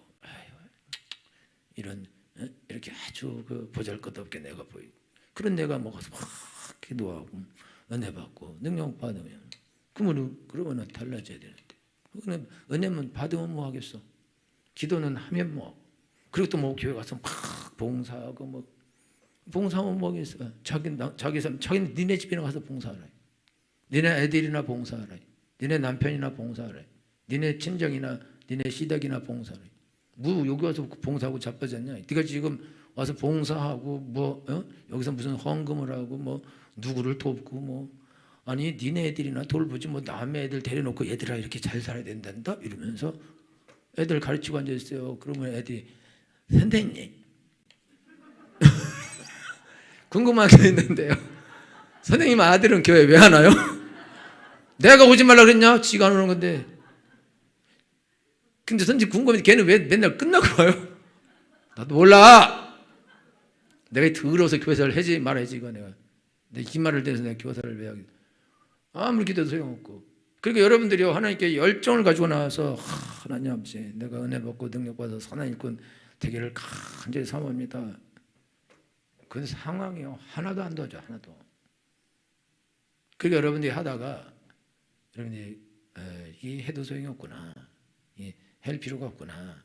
이런 이렇게 아주 보잘것없게 내가 보이고 그런 내가 먹어서 막 기도하고 은혜 받고 능력 받으면 그러면 달라져야 되는데 은혜만 받으면 뭐 하겠어? 기도는 하면 뭐 그리고 또 뭐 교회 가서 막 봉사하고 뭐 봉사하면 뭐겠어? 자기 삶, 자기는 니네 집이나 가서 봉사하라. 니네 애들이나 봉사하라. 니네 남편이나 봉사하라. 니네 친정이나 니네 시댁이나 봉사하라. 뭐 여기 와서 봉사하고 자빠졌냐? 네가 지금 와서 봉사하고 뭐 여기서 무슨 헌금을 하고 뭐 누구를 돕고 뭐 아니 니네 애들이나 돌보지 뭐 남의 애들 데려놓고 얘들아 이렇게 잘 살아야 된단다 이러면서 애들 가르치고 앉아있어요. 그러면 애들이 선생님 궁금한 게 있는데요. 선생님 아들은 교회 왜 안 와요? 내가 오지 말라 그랬냐? 지가 안 오는 건데. 근데 선생님 궁금해. 걔는 왜 맨날 끝나고 와요? 나도 몰라. 내가 더러워서 교회사를 하지 말아야지 이거 내가. 내 이 말을 대해서 내가 교회사를 왜 하겠어. 아무리 기도도 소용없고. 그러니까 여러분들이 하나님께 열정을 가지고 나와서 하나님 아버지 내가 은혜 받고 능력 받아서 선한 일꾼 되기를 간절히 사모합니다. 그 상황이요 하나도 안 도와줘. 하나도. 그러니까 여러분들이 하다가 여러분들이 이 해도 소용이 없구나. 할 필요가 없구나.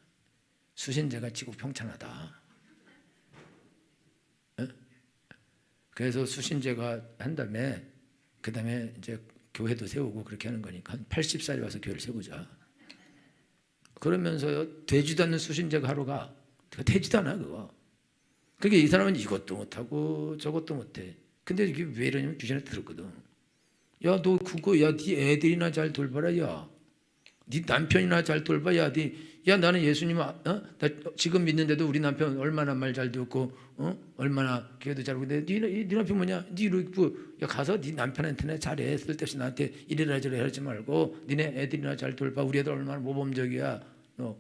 수신제가 지고 평창하다. 그래서 수신제가 한 다음에 그 다음에 이제 교회도 세우고 그렇게 하는 거니까 한 80살이 와서 교회를 세우자. 그러면서요 되지도 않는 수신제가 하러 가. 되지도 않아 그거. 그러니까 이 사람은 이것도 못하고 저것도 못해. 근데 이게 왜 이러냐면 귀신한테 들었거든. 야 너 그거 야 네 애들이나 잘 돌봐라 야. 네 남편이나 잘 돌봐 야. 야 나는 예수님 나 지금 믿는데도 우리 남편 얼마나 말 잘 듣고 얼마나 기도도 잘하고 근데 네 남편 뭐냐? 야 가서 네 남편한테나 잘해. 쓸데없이 나한테 이래라 저래라 하지 말고 니네 애들이나 잘 돌봐. 우리 애들 얼마나 모범적이야. 너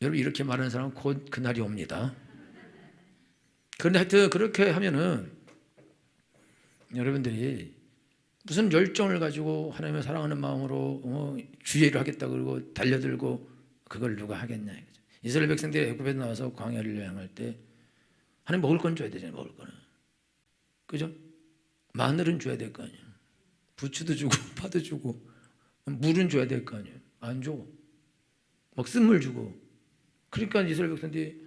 여러분 이렇게 말하는 사람은 곧 그날이 옵니다. 그런데 하여튼 그렇게 하면은 여러분들이 무슨 열정을 가지고 하나님을 사랑하는 마음으로 주의를 하겠다 그러고 달려들고 그걸 누가 하겠냐 이거죠. 이스라엘 백성들이 애굽에서 나와서 광야를 여행할 때 하나님 먹을 건 줘야 되잖아요. 먹을 거는 그죠? 마늘은 줘야 될 거 아니에요. 부추도 주고 파도 주고 물은 줘야 될 거 아니에요. 안 줘. 막 쓴물 주고. 그러니까 이스라엘 백성들이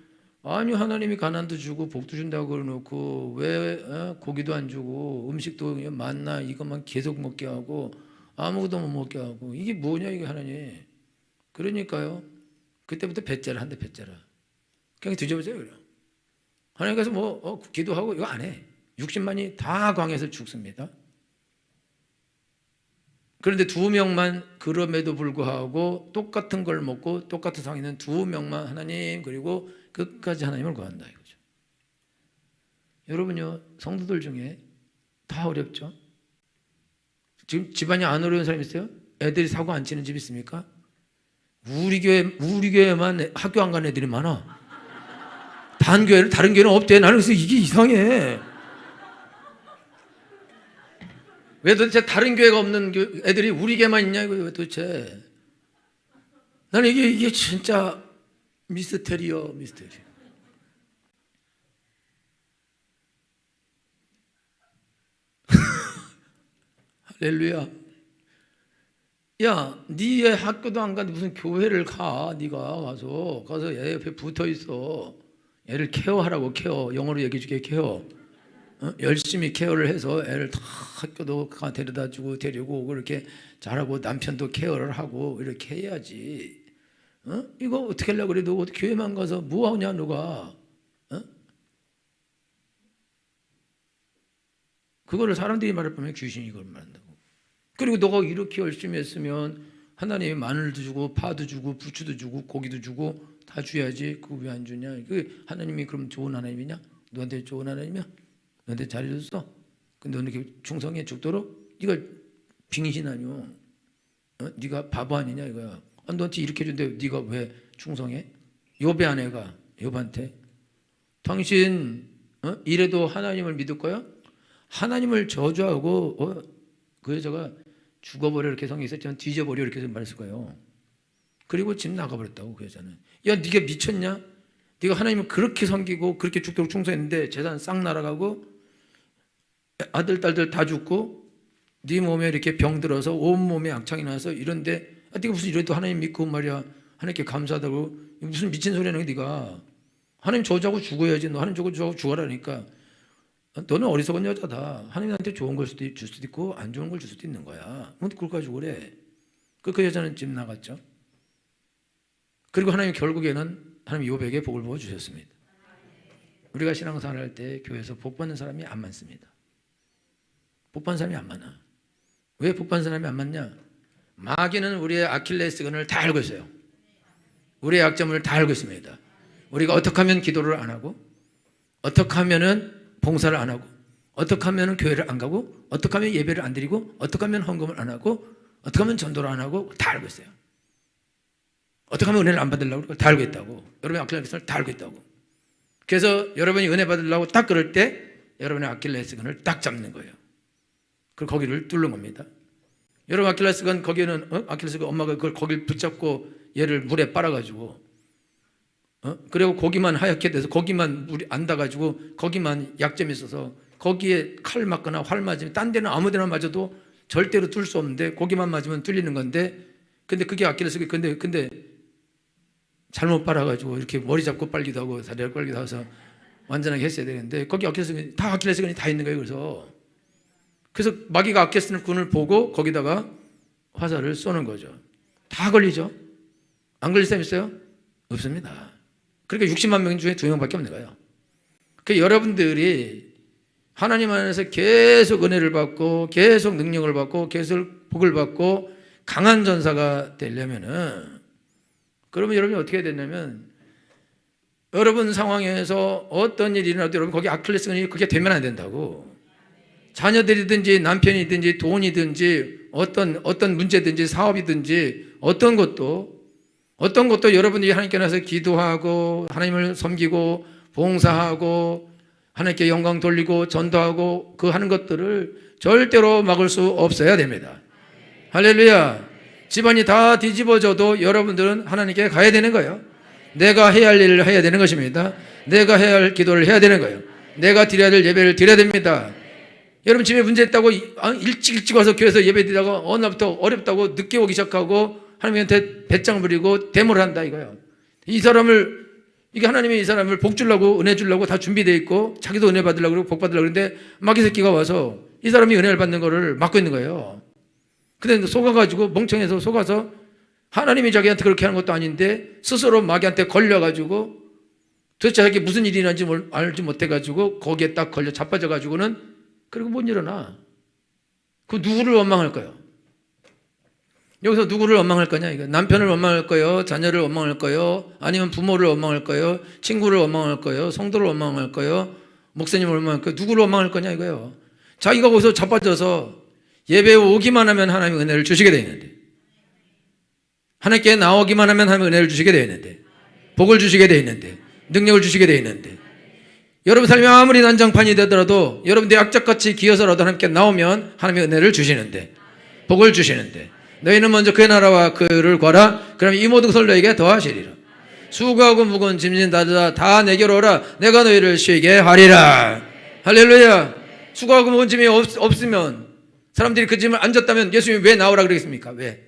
아니 하나님이 가난도 주고 복도 준다고 그러놓고 왜 고기도 안 주고 음식도 만나 이것만 계속 먹게 하고 아무것도 못 먹게 하고 이게 뭐냐 이게 하나님. 그러니까요 그때부터 배째라 한대 배째라. 그냥 뒤져보세요. 그래요. 하나님께서 뭐 기도하고 이거 안 해. 60만이 다 광야에서 죽습니다. 그런데 2명만 그럼에도 불구하고 똑같은 걸 먹고 똑같은 상황에 있는 2명만 하나님 그리고 끝까지 하나님을 구한다 이거죠. 여러분요 성도들 중에 다 어렵죠. 지금 집안이 안 어려운 사람 있어요? 애들이 사고 안 치는 집 있습니까? 우리 교회만 학교 안 가는 애들이 많아. 다른 교회는 없대. 나는 그래서 이게 이상해. 왜 도대체 다른 교회가 없는 애들이 우리 교회만 있냐 이거 도대체. 나는 이게 진짜 미스테리요. 할렐루야. 야, 네 학교도 안 가는데 무슨 교회를 가? 네가 가서 애 옆에 붙어 있어. 애를 케어하라고 케어. 영어로 얘기해 줄게 케어. 열심히 케어를 해서 애를 다 학교도 데려다 주고 데리고 오고 이렇게 잘하고 남편도 케어를 하고 이렇게 해야지. 이거 어떻게 하려고 그래? 너 교회만 가서 뭐 하냐 너가? 그거를 사람들이 말할 보면 귀신이 그걸 말한다고. 그리고 너가 이렇게 열심히 했으면 하나님이 마늘도 주고 파도 주고 부추도 주고 고기도 주고 다 줘야지. 그거 왜 안 주냐? 그 하나님이 그럼 좋은 하나님이냐? 너한테 좋은 하나님이야? 너한테 잘해줬어? 근데 너 이렇게 충성해 죽도록? 네가 빙신 아니오? 네가 바보 아니냐 이거야? 너한테 이렇게 해준데 네가 왜 충성해? 욥의 아내가 욥한테 당신 이래도 하나님을 믿을 거야? 하나님을 저주하고 그 여자가 죽어버려 이렇게 성경에 있었지만 뒤져버려 이렇게 말했을 거예요. 그리고 집 나가버렸다고 그 여자는. 야 네가 미쳤냐? 네가 하나님을 그렇게 섬기고 그렇게 죽도록 충성했는데 재산 싹 날아가고 아들 딸들 다 죽고 네 몸에 이렇게 병들어서 온몸에 악창이 나서 이런데 네가 무슨 이래도 하나님 믿고 말이야 하나님께 감사하다고 무슨 미친 소리 하는 게 네가 하나님 저주하고 죽어야지. 너 하나님 저주하고 죽어라니까. 너는 어리석은 여자다. 하나님한테 좋은 걸 줄 수도 있고 안 좋은 걸 줄 수도 있는 거야. 근데 그걸 가지고 그래. 그 여자는 집 나갔죠. 그리고 하나님 결국에는 하나님 욥에게 복을 부어 주셨습니다. 우리가 신앙생활 할 때 교회에서 복 받는 사람이 안 많습니다. 복 받는 사람이 안 많아. 왜 복 받는 사람이 안 많냐? 마귀는 우리의 아킬레스건을 다 알고 있어요. 우리의 약점을 다 알고 있습니다. 우리가 어떻게 하면 기도를 안 하고, 어떻게 하면은 봉사를 안 하고, 어떻게 하면은 교회를 안 가고, 어떻게 하면 예배를 안 드리고, 어떻게 하면 헌금을 안 하고, 어떻게 하면 전도를 안 하고, 다 알고 있어요. 어떻게 하면 은혜를 안 받으려고 다 알고 있다고. 여러분의 아킬레스건을 다 알고 있다고. 그래서 여러분이 은혜 받으려고 딱 그럴 때 여러분의 아킬레스건을 딱 잡는 거예요. 그리고 거기를 뚫는 겁니다. 여러분 아킬레스건 거기는 아킬레스건 엄마가 그걸 거기를 붙잡고 얘를 물에 빨아가지고 그리고 거기만 하얗게 돼서 거기만 물이 안 닿아가지고 거기만 약점이 있어서 거기에 칼 맞거나 활 맞으면 딴 데는 아무 데나 맞아도 절대로 뚫을 수 없는데 거기만 맞으면 뚫리는 건데 근데 그게 아킬레스건 근데 잘못 빨아가지고 이렇게 머리 잡고 빨기도 하고 다리를 빨기도 해서 완전하게 했어야 되는데 거기 아킬레스건이 다 있는 거예요. 그래서 마귀가 아킬레스건을 보고 거기다가 화살을 쏘는 거죠. 다 걸리죠. 안 걸릴 사람 있어요? 없습니다. 그러니까 60만 명 중에 2명밖에 없는 거예요. 그러니까 여러분들이 하나님 안에서 계속 은혜를 받고 계속 능력을 받고 계속 복을 받고 강한 전사가 되려면은 그러면 여러분이 어떻게 해야 되냐면 여러분 상황에서 어떤 일이 일어나도 여러분 거기 아킬레스건이 그게 되면 안 된다고. 자녀들이든지 남편이든지 돈이든지 어떤 문제든지 사업이든지 어떤 것도 여러분이 하나님께 나서 기도하고 하나님을 섬기고 봉사하고 하나님께 영광 돌리고 전도하고 그 하는 것들을 절대로 막을 수 없어야 됩니다. 할렐루야. 집안이 다 뒤집어져도 여러분들은 하나님께 가야 되는 거예요. 내가 해야 할 일을 해야 되는 것입니다. 내가 해야 할 기도를 해야 되는 거예요. 내가 드려야 될 예배를 드려야 됩니다. 여러분 집에 문제 있다고 일찍 와서 교회에서 예배 드리다가 어느 날부터 어렵다고 늦게 오기 시작하고 하나님한테 배짱 부리고 데모를 한다 이거예요. 이게 하나님이 이 사람을 복 주려고 은혜 주려고 다 준비되어 있고 자기도 은혜 받으려고 그러고 복 받으려고 그러는데 마귀 새끼가 와서 이 사람이 은혜를 받는 거를 막고 있는 거예요. 근데 속아가지고 멍청해서 속아서 하나님이 자기한테 그렇게 하는 것도 아닌데 스스로 마귀한테 걸려가지고 도대체 자기 무슨 일이 있는지 알지 못해가지고 거기에 딱 걸려 자빠져가지고는 그리고 못 일어나. 그 누구를 원망할 거예요? 여기서 누구를 원망할 거냐? 이거 남편을 원망할 거예요? 자녀를 원망할 거예요? 아니면 부모를 원망할 거예요? 친구를 원망할 거예요? 성도를 원망할 거예요? 목사님을 원망할 거예요? 누구를 원망할 거냐 이거예요. 자기가 거기서 자빠져서 예배에 오기만 하면 하나님이 은혜를 주시게 되어 있는데 하나님께 나오기만 하면 하나님이 은혜를 주시게 되어 있는데 복을 주시게 되어 있는데 능력을 주시게 되어 있는데 여러분 삶이 아무리 난장판이 되더라도 여러분들 약적같이 기어서라도 하나님께 나오면 하나님의 은혜를 주시는데 복을 주시는데 너희는 먼저 그의 나라와 그를 구하라. 그러면 이 모든 것을 너에게 더하시리라. 수고하고 무거운 짐진 다 내게로 오라. 내가 너희를 쉬게 하리라. 할렐루야. 수고하고 무거운 짐이 없으면 사람들이 그 짐을 안 졌다면 예수님이 왜 나오라 그러겠습니까? 왜?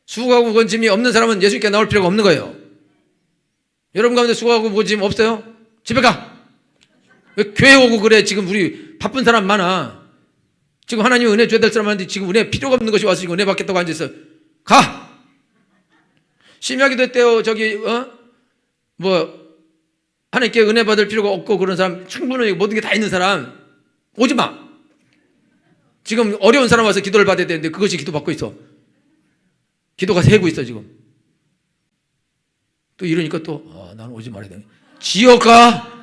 수고하고 무거운 짐이 없는 사람은 예수님께 나올 필요가 없는 거예요. 여러분 가운데 수고하고 무거운 짐 없어요? 집에 가. 왜 교회 오고 그래? 지금 우리 바쁜 사람 많아. 지금 하나님 은혜 줘야 될 사람한테 지금 은혜 필요가 없는 것이 와서 지금 은혜 받겠다고 앉아있어. 가! 심야기도 했대요. 하나님께 은혜 받을 필요가 없고 그런 사람 충분히 모든 게 다 있는 사람 오지 마. 지금 어려운 사람 와서 기도를 받아야 되는데 그것이 기도 받고 있어. 기도가 새고 있어 지금. 또 이러니까 나는 오지 말아야 되네. 지옥 가!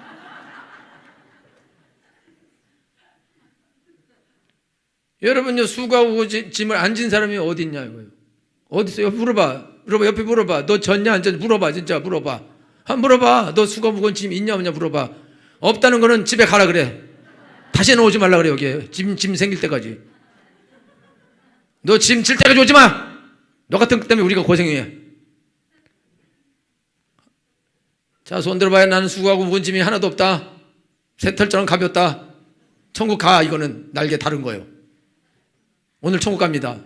여러분요, 수고하고 짐을 안 진 사람이 어디 있냐 이거예요. 어디 있어요? 물어봐. 옆에 물어봐. 너 졌냐 안 졌냐 물어봐. 진짜 물어봐. 물어봐. 너 수고 무거운 짐 있냐 없냐 물어봐. 없다는 거는 집에 가라 그래. 다시는 오지 말라 그래. 여기에 짐 생길 때까지. 너 짐 질 때까지 오지 마. 너 같은 것 때문에 우리가 고생해. 자, 손 들어봐야. 나는 수고하고 무거운 짐이 하나도 없다. 새털처럼 가볍다. 천국 가. 이거는 날개 다른 거예요. 오늘 천국 갑니다.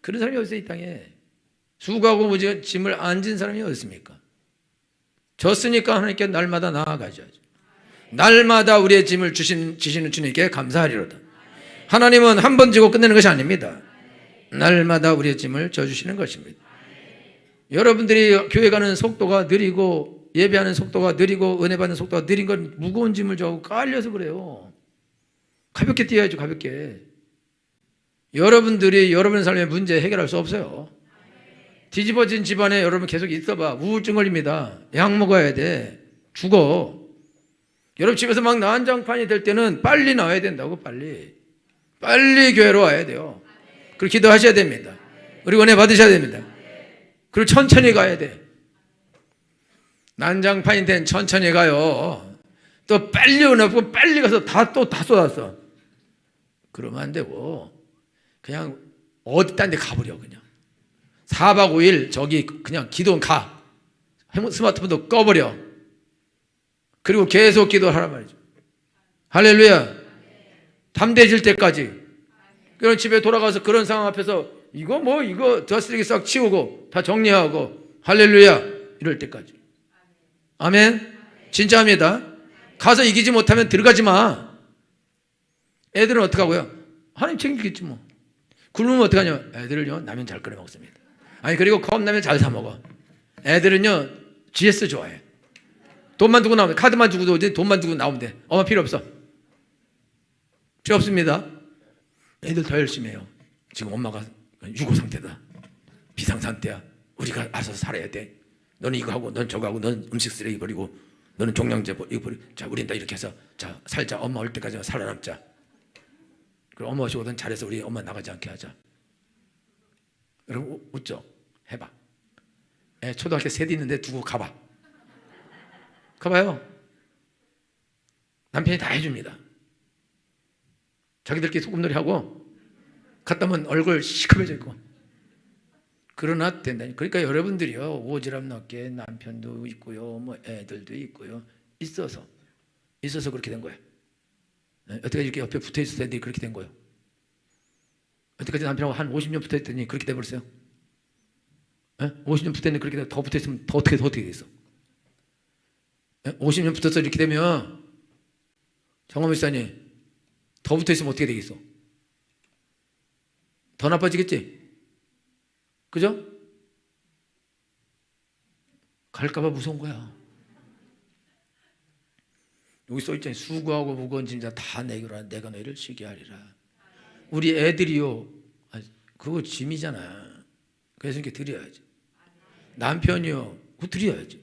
그런 사람이 어디 있어요, 이 땅에? 수고하고 무거운 짐을 안 진 사람이 어디 있습니까? 졌으니까 하나님께 날마다 나아가셔야죠. 날마다 우리의 짐을 지시는 주님께 감사하리로다. 하나님은 한 번 지고 끝내는 것이 아닙니다. 날마다 우리의 짐을 져주시는 것입니다. 여러분들이 교회 가는 속도가 느리고 예배하는 속도가 느리고 은혜 받는 속도가 느린 건 무거운 짐을 져고 깔려서 그래요. 가볍게 뛰어야죠. 가볍게. 여러분들이 여러분의 삶의 문제 해결할 수 없어요. 뒤집어진 집안에 여러분 계속 있어봐. 우울증 걸립니다. 약 먹어야 돼. 죽어. 여러분 집에서 막 난장판이 될 때는 빨리 나와야 된다고. 빨리 교회로 와야 돼요. 그리고 기도하셔야 됩니다. 그리고 은혜 받으셔야 됩니다. 그리고 천천히 가야 돼. 난장판이 된 천천히 가요. 또 빨리 은혜 받고 빨리 가서 다 쏟았어. 그러면 안 되고 그냥 어디 딴 데 가버려. 그냥 4박 5일 저기 그냥 기도는 가. 스마트폰도 꺼버려. 그리고 계속 기도하란 말이죠. 할렐루야. 담대해질 때까지. 그런 집에 돌아가서 그런 상황 앞에서 이거 저 쓰레기 싹 치우고 다 정리하고 할렐루야 이럴 때까지. 아멘. 진짜입니다. 가서 이기지 못하면 들어가지 마. 애들은 어떻게 하고요? 하나님 책임지겠지 뭐. 굶으면 어떡하냐? 애들은요 라면 잘 끓여 먹습니다. 아니 그리고 컵라면 잘 사 먹어. 애들은요 GS 좋아해. 돈만 두고 나오면 카드만 주고 돈만 두고 나오면 돼. 엄마 필요 없어. 필요 없습니다. 애들 더 열심히 해요. 지금 엄마가 유고 상태다. 비상 상태야. 우리가 알아서 살아야 돼. 너는 이거 하고 넌 저거 하고 넌 음식 쓰레기 버리고 너는 종량제 이거 버리고 자 우린 다 이렇게 해서 자 살자. 엄마 올 때까지 살아남자. 그럼 엄마 오시거든 잘해서 우리 엄마 나가지 않게 하자. 여러분 웃죠? 해봐. 애 초등학교 셋 있는데 두고 가봐. 가봐요. 남편이 다 해줍니다. 자기들끼리 소꿉놀이 하고 갔다 오면 얼굴 시커매져 있고. 그러나 된다. 그러니까 여러분들이요 오지랖 넓게 남편도 있고요 뭐 애들도 있고요 있어서 그렇게 된 거예요. 어떻게 이렇게 옆에 붙어 있을 때들이 그렇게 된 거예요. 어떻게까지 남편하고 한 50년 붙어 있더니 그렇게 돼버렸어요. 50년 붙어 있는데 그렇게 더 붙어 있으면 더 어떻게 돼 있어. 50년 붙어서 이렇게 되면 정원 목사님 더 붙어 있으면 어떻게 되겠어? 더 나빠지겠지? 그죠? 갈까봐 무서운 거야. 여기 써있잖아요. 수고하고 무거운 짐 다 내게로 하라. 내가 너희를 쉬게 하리라. 우리 애들이요 그거 짐이잖아. 그래서 이렇게 드려야지. 남편이요 그거 드려야지.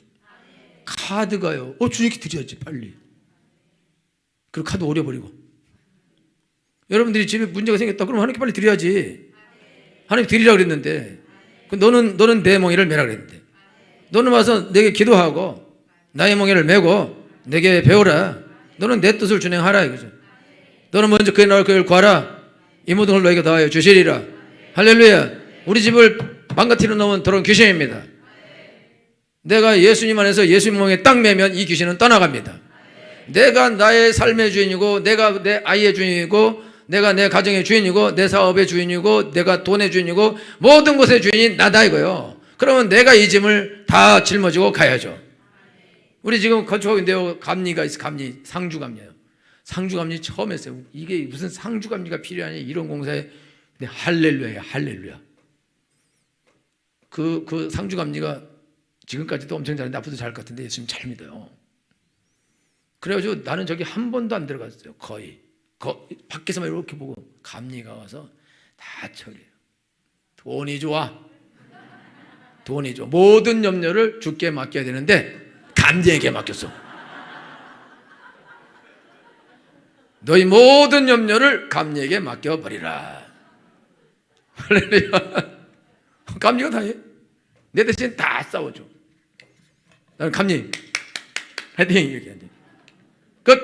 카드가요 주님께 드려야지 빨리. 그리고 카드 오려버리고. 여러분들이 집에 문제가 생겼다 그러면 하나님께 빨리 드려야지. 하나님 드리라고 그랬는데 너는 내 멍에를 매라 그랬는데 너는 와서 내게 기도하고 나의 멍에를 메고 내게 배우라. 너는 내 뜻을 준행하라 이거죠. 너는 먼저 그의 나라와 그의 구하라. 이 모든 걸 너에게 더하여 주시리라. 할렐루야. 우리 집을 망가뜨려 놓은 더러운 귀신입니다. 내가 예수님 안에서 예수님 멍에 딱 매면 이 귀신은 떠나갑니다. 내가 나의 삶의 주인이고 내가 내 아이의 주인이고 내가 내 가정의 주인이고 내 사업의 주인이고 내가 돈의 주인이고 모든 것의 주인이 나다 이거요. 그러면 내가 이 짐을 다 짊어지고 가야죠. 우리 지금 건축하고 있는데요. 감리가 있어. 감리. 상주감리예요. 상주감리 처음 했어요. 이게 무슨 상주감리가 필요하냐 이런 공사에. 근데 할렐루야예요. 할렐루야. 그 상주감리가 지금까지도 엄청 잘했는데 앞으로도 잘할 것 같은데 예수님 잘 믿어요. 그래가지고 나는 저기 한 번도 안 들어갔어요. 거의. 밖에서만 이렇게 보고 감리가 와서 다 처리해요. 돈이 좋아. 돈이 좋아. 모든 염려를 주께 맡겨야 되는데 감리에게 맡겼어. 너희 모든 염려를 감리에게 맡겨버리라. 할렐루야. 감리가 다 해. 내 대신 다 싸워줘. 나는 감리 화이팅 얘기한대. 끝.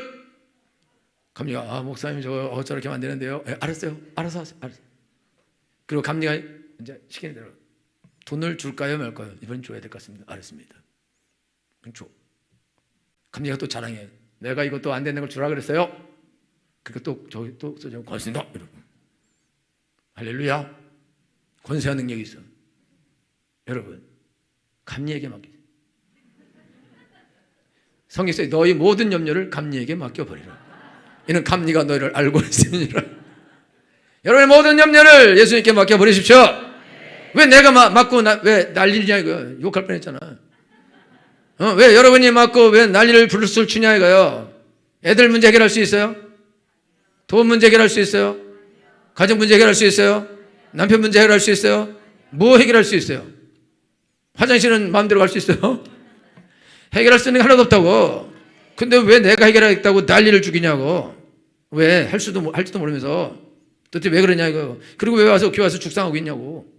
감리가 목사님 저거 저렇게 하면 안 되는데요. 알았어요. 알았어. 그리고 감리가 이제 시키는 대로 돈을 줄까요 말까요? 이번엔 줘야 될 것 같습니다. 알았습니다. 그럼 줘. 감리가 또 자랑해. 내가 이것도 안 되는 걸 주라 그랬어요. 그러니까 또 저기 또 권세다. 할렐루야. 권세와 능력이 있어. 여러분 감리에게 맡기세요. 성경에 너희 모든 염려를 감리에게 맡겨버리라. 이는 감리가 너희를 알고 있으니라. 여러분의 모든 염려를 예수님께 맡겨버리십시오. 왜 내가 맡고 왜 난리냐 이거. 욕할 뻔했잖아. 왜 여러분이 맡고 왜 난리를 불술 추냐 이거요. 애들 문제 해결할 수 있어요? 돈 문제 해결할 수 있어요? 가정 문제 해결할 수 있어요? 남편 문제 해결할 수 있어요? 뭐 해결할 수 있어요? 화장실은 마음대로 갈 수 있어요? 해결할 수 있는 게 하나도 없다고. 근데 왜 내가 해결하겠다고 난리를 죽이냐고. 왜 할지도 모르면서 도대체 왜 그러냐 이거. 그리고 왜 와서 교회 와서 죽상하고 있냐고.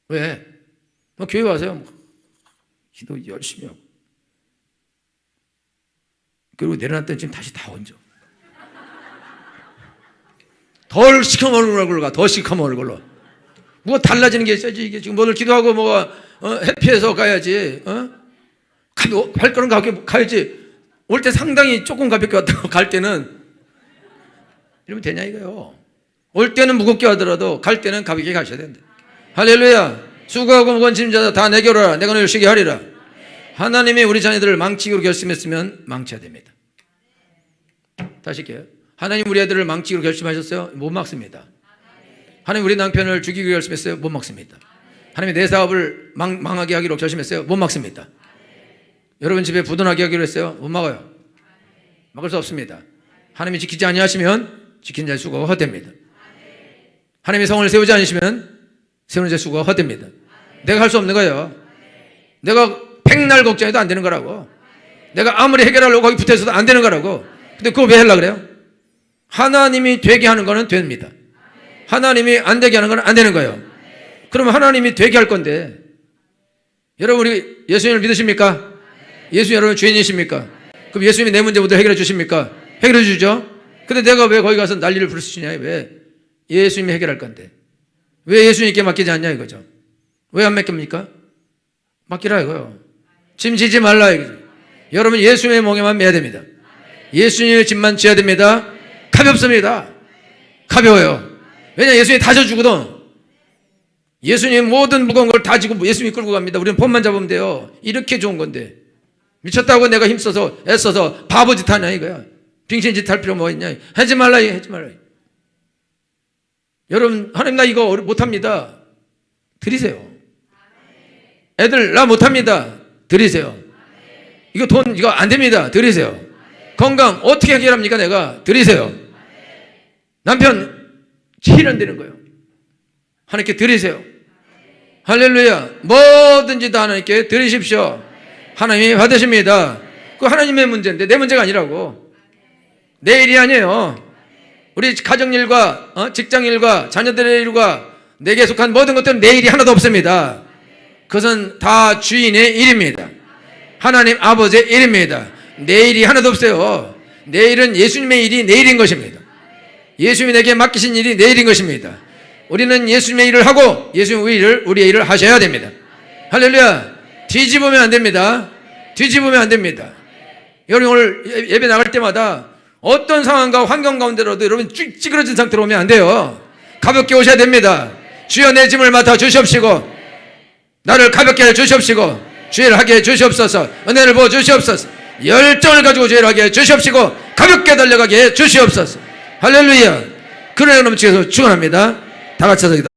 왜? 교회 와서요 기도 열심히 하고 그리고 내려놨더니 지금 다시 다 얹어. 덜 시커먼 얼굴로 가. 더 시커먼 얼굴로. 뭐 달라지는 게 있어야지. 이게 지금 오늘 기도하고 뭐가 해피해서 가야지. 갈 거는 가야지. 올 때 상당히 조금 가볍게 왔다고 갈 때는 이러면 되냐 이거요. 올 때는 무겁게 하더라도 갈 때는 가볍게 가셔야 된다. 할렐루야. 수고하고 무거운 짐자다 다 내게 오라. 내가 너를 쉬게 하리라. 하나님이 우리 자녀들을 망치기로 결심했으면 망쳐야 됩니다. 다시 할게요. 하나님 우리 아들을 망치기로 결심하셨어요? 못 막습니다. 하나님 우리 남편을 죽이기로 결심했어요? 못 막습니다. 하나님이 내 사업을 망하게 하기로 결심했어요? 못 막습니다. 여러분 집에 부도나게 하기로 했어요? 못 막아요. 막을 수 없습니다. 하나님이 지키지 아니하시면 지킨 자의 수고가 헛됩니다. 하나님이 성을 세우지 않으시면 세우는 자의 수고가 헛됩니다. 내가 할 수 없는 거예요. 내가 백날 걱정해도 안 되는 거라고. 내가 아무리 해결하려고 거기 붙어 있어도 안 되는 거라고. 근데 그거 왜 하려고 그래요? 하나님이 되게 하는 거는 됩니다. 하나님이 안 되게 하는 거는 안 되는 거예요. 그러면 하나님이 되게 할 건데 여러분 우리 예수님을 믿으십니까? 예수 여러분 주인이십니까? 그럼 예수님이 내 문제부터 해결해 주십니까? 해결해 주죠. 근데 내가 왜 거기 가서 난리를 부르시냐? 왜? 예수님이 해결할 건데 왜 예수님께 맡기지 않냐 이거죠. 왜 안 맡깁니까? 맡기라 이거요. 짐 지지 말라 이거죠. 여러분 예수님의 멍에만 매야 됩니다. 예수님의 짐만 져야 됩니다. 가볍습니다. 가벼워요. 왜냐 예수님이 다 져주거든. 예수님 모든 무거운 걸 다 지고 예수님이 끌고 갑니다. 우리는 폰만 잡으면 돼요. 이렇게 좋은 건데 미쳤다고 내가 힘써서 애써서 바보짓 하냐 이거야. 빙신짓 할 필요 뭐 있냐. 하지 말라 하지 말라. 여러분 하나님 나 이거 못합니다. 드리세요. 애들 나 못합니다. 드리세요. 이거 돈 이거 안 됩니다. 드리세요. 건강 어떻게 해결합니까? 내가 드리세요. 남편 힐 안 되는 거예요. 하나님께 드리세요. 할렐루야. 뭐든지 다 하나님께 드리십시오. 하나님이 받으십니다. 그 하나님의 문제인데 내 문제가 아니라고. 내 일이 아니에요. 우리 가정일과 직장일과 자녀들의 일과 내게 속한 모든 것들은 내 일이 하나도 없습니다. 그것은 다 주인의 일입니다. 하나님 아버지의 일입니다. 내 일이 하나도 없어요. 내 일은 예수님의 일이 내 일인 것입니다. 예수님이 내게 맡기신 일이 내 일인 것입니다. 우리는 예수님의 일을 하고 예수님의 일을 우리의 일을 하셔야 됩니다. 할렐루야. 뒤집으면 안 됩니다. 뒤집으면 안 됩니다. 여러분 오늘 예배 나갈 때마다 어떤 상황과 환경 가운데로도 여러분 찌그러진 상태로 오면 안 돼요. 가볍게 오셔야 됩니다. 주여 내 짐을 맡아 주시옵시고 나를 가볍게 해 주시옵시고 주의를 하게 해 주시옵소서. 은혜를 부어 주시옵소서. 열정을 가지고 주의를 하게 해 주시옵시고 가볍게 달려가게 해 주시옵소서. 할렐루야. 그러나 넘치셔서 축원합니다. 다 같이 서서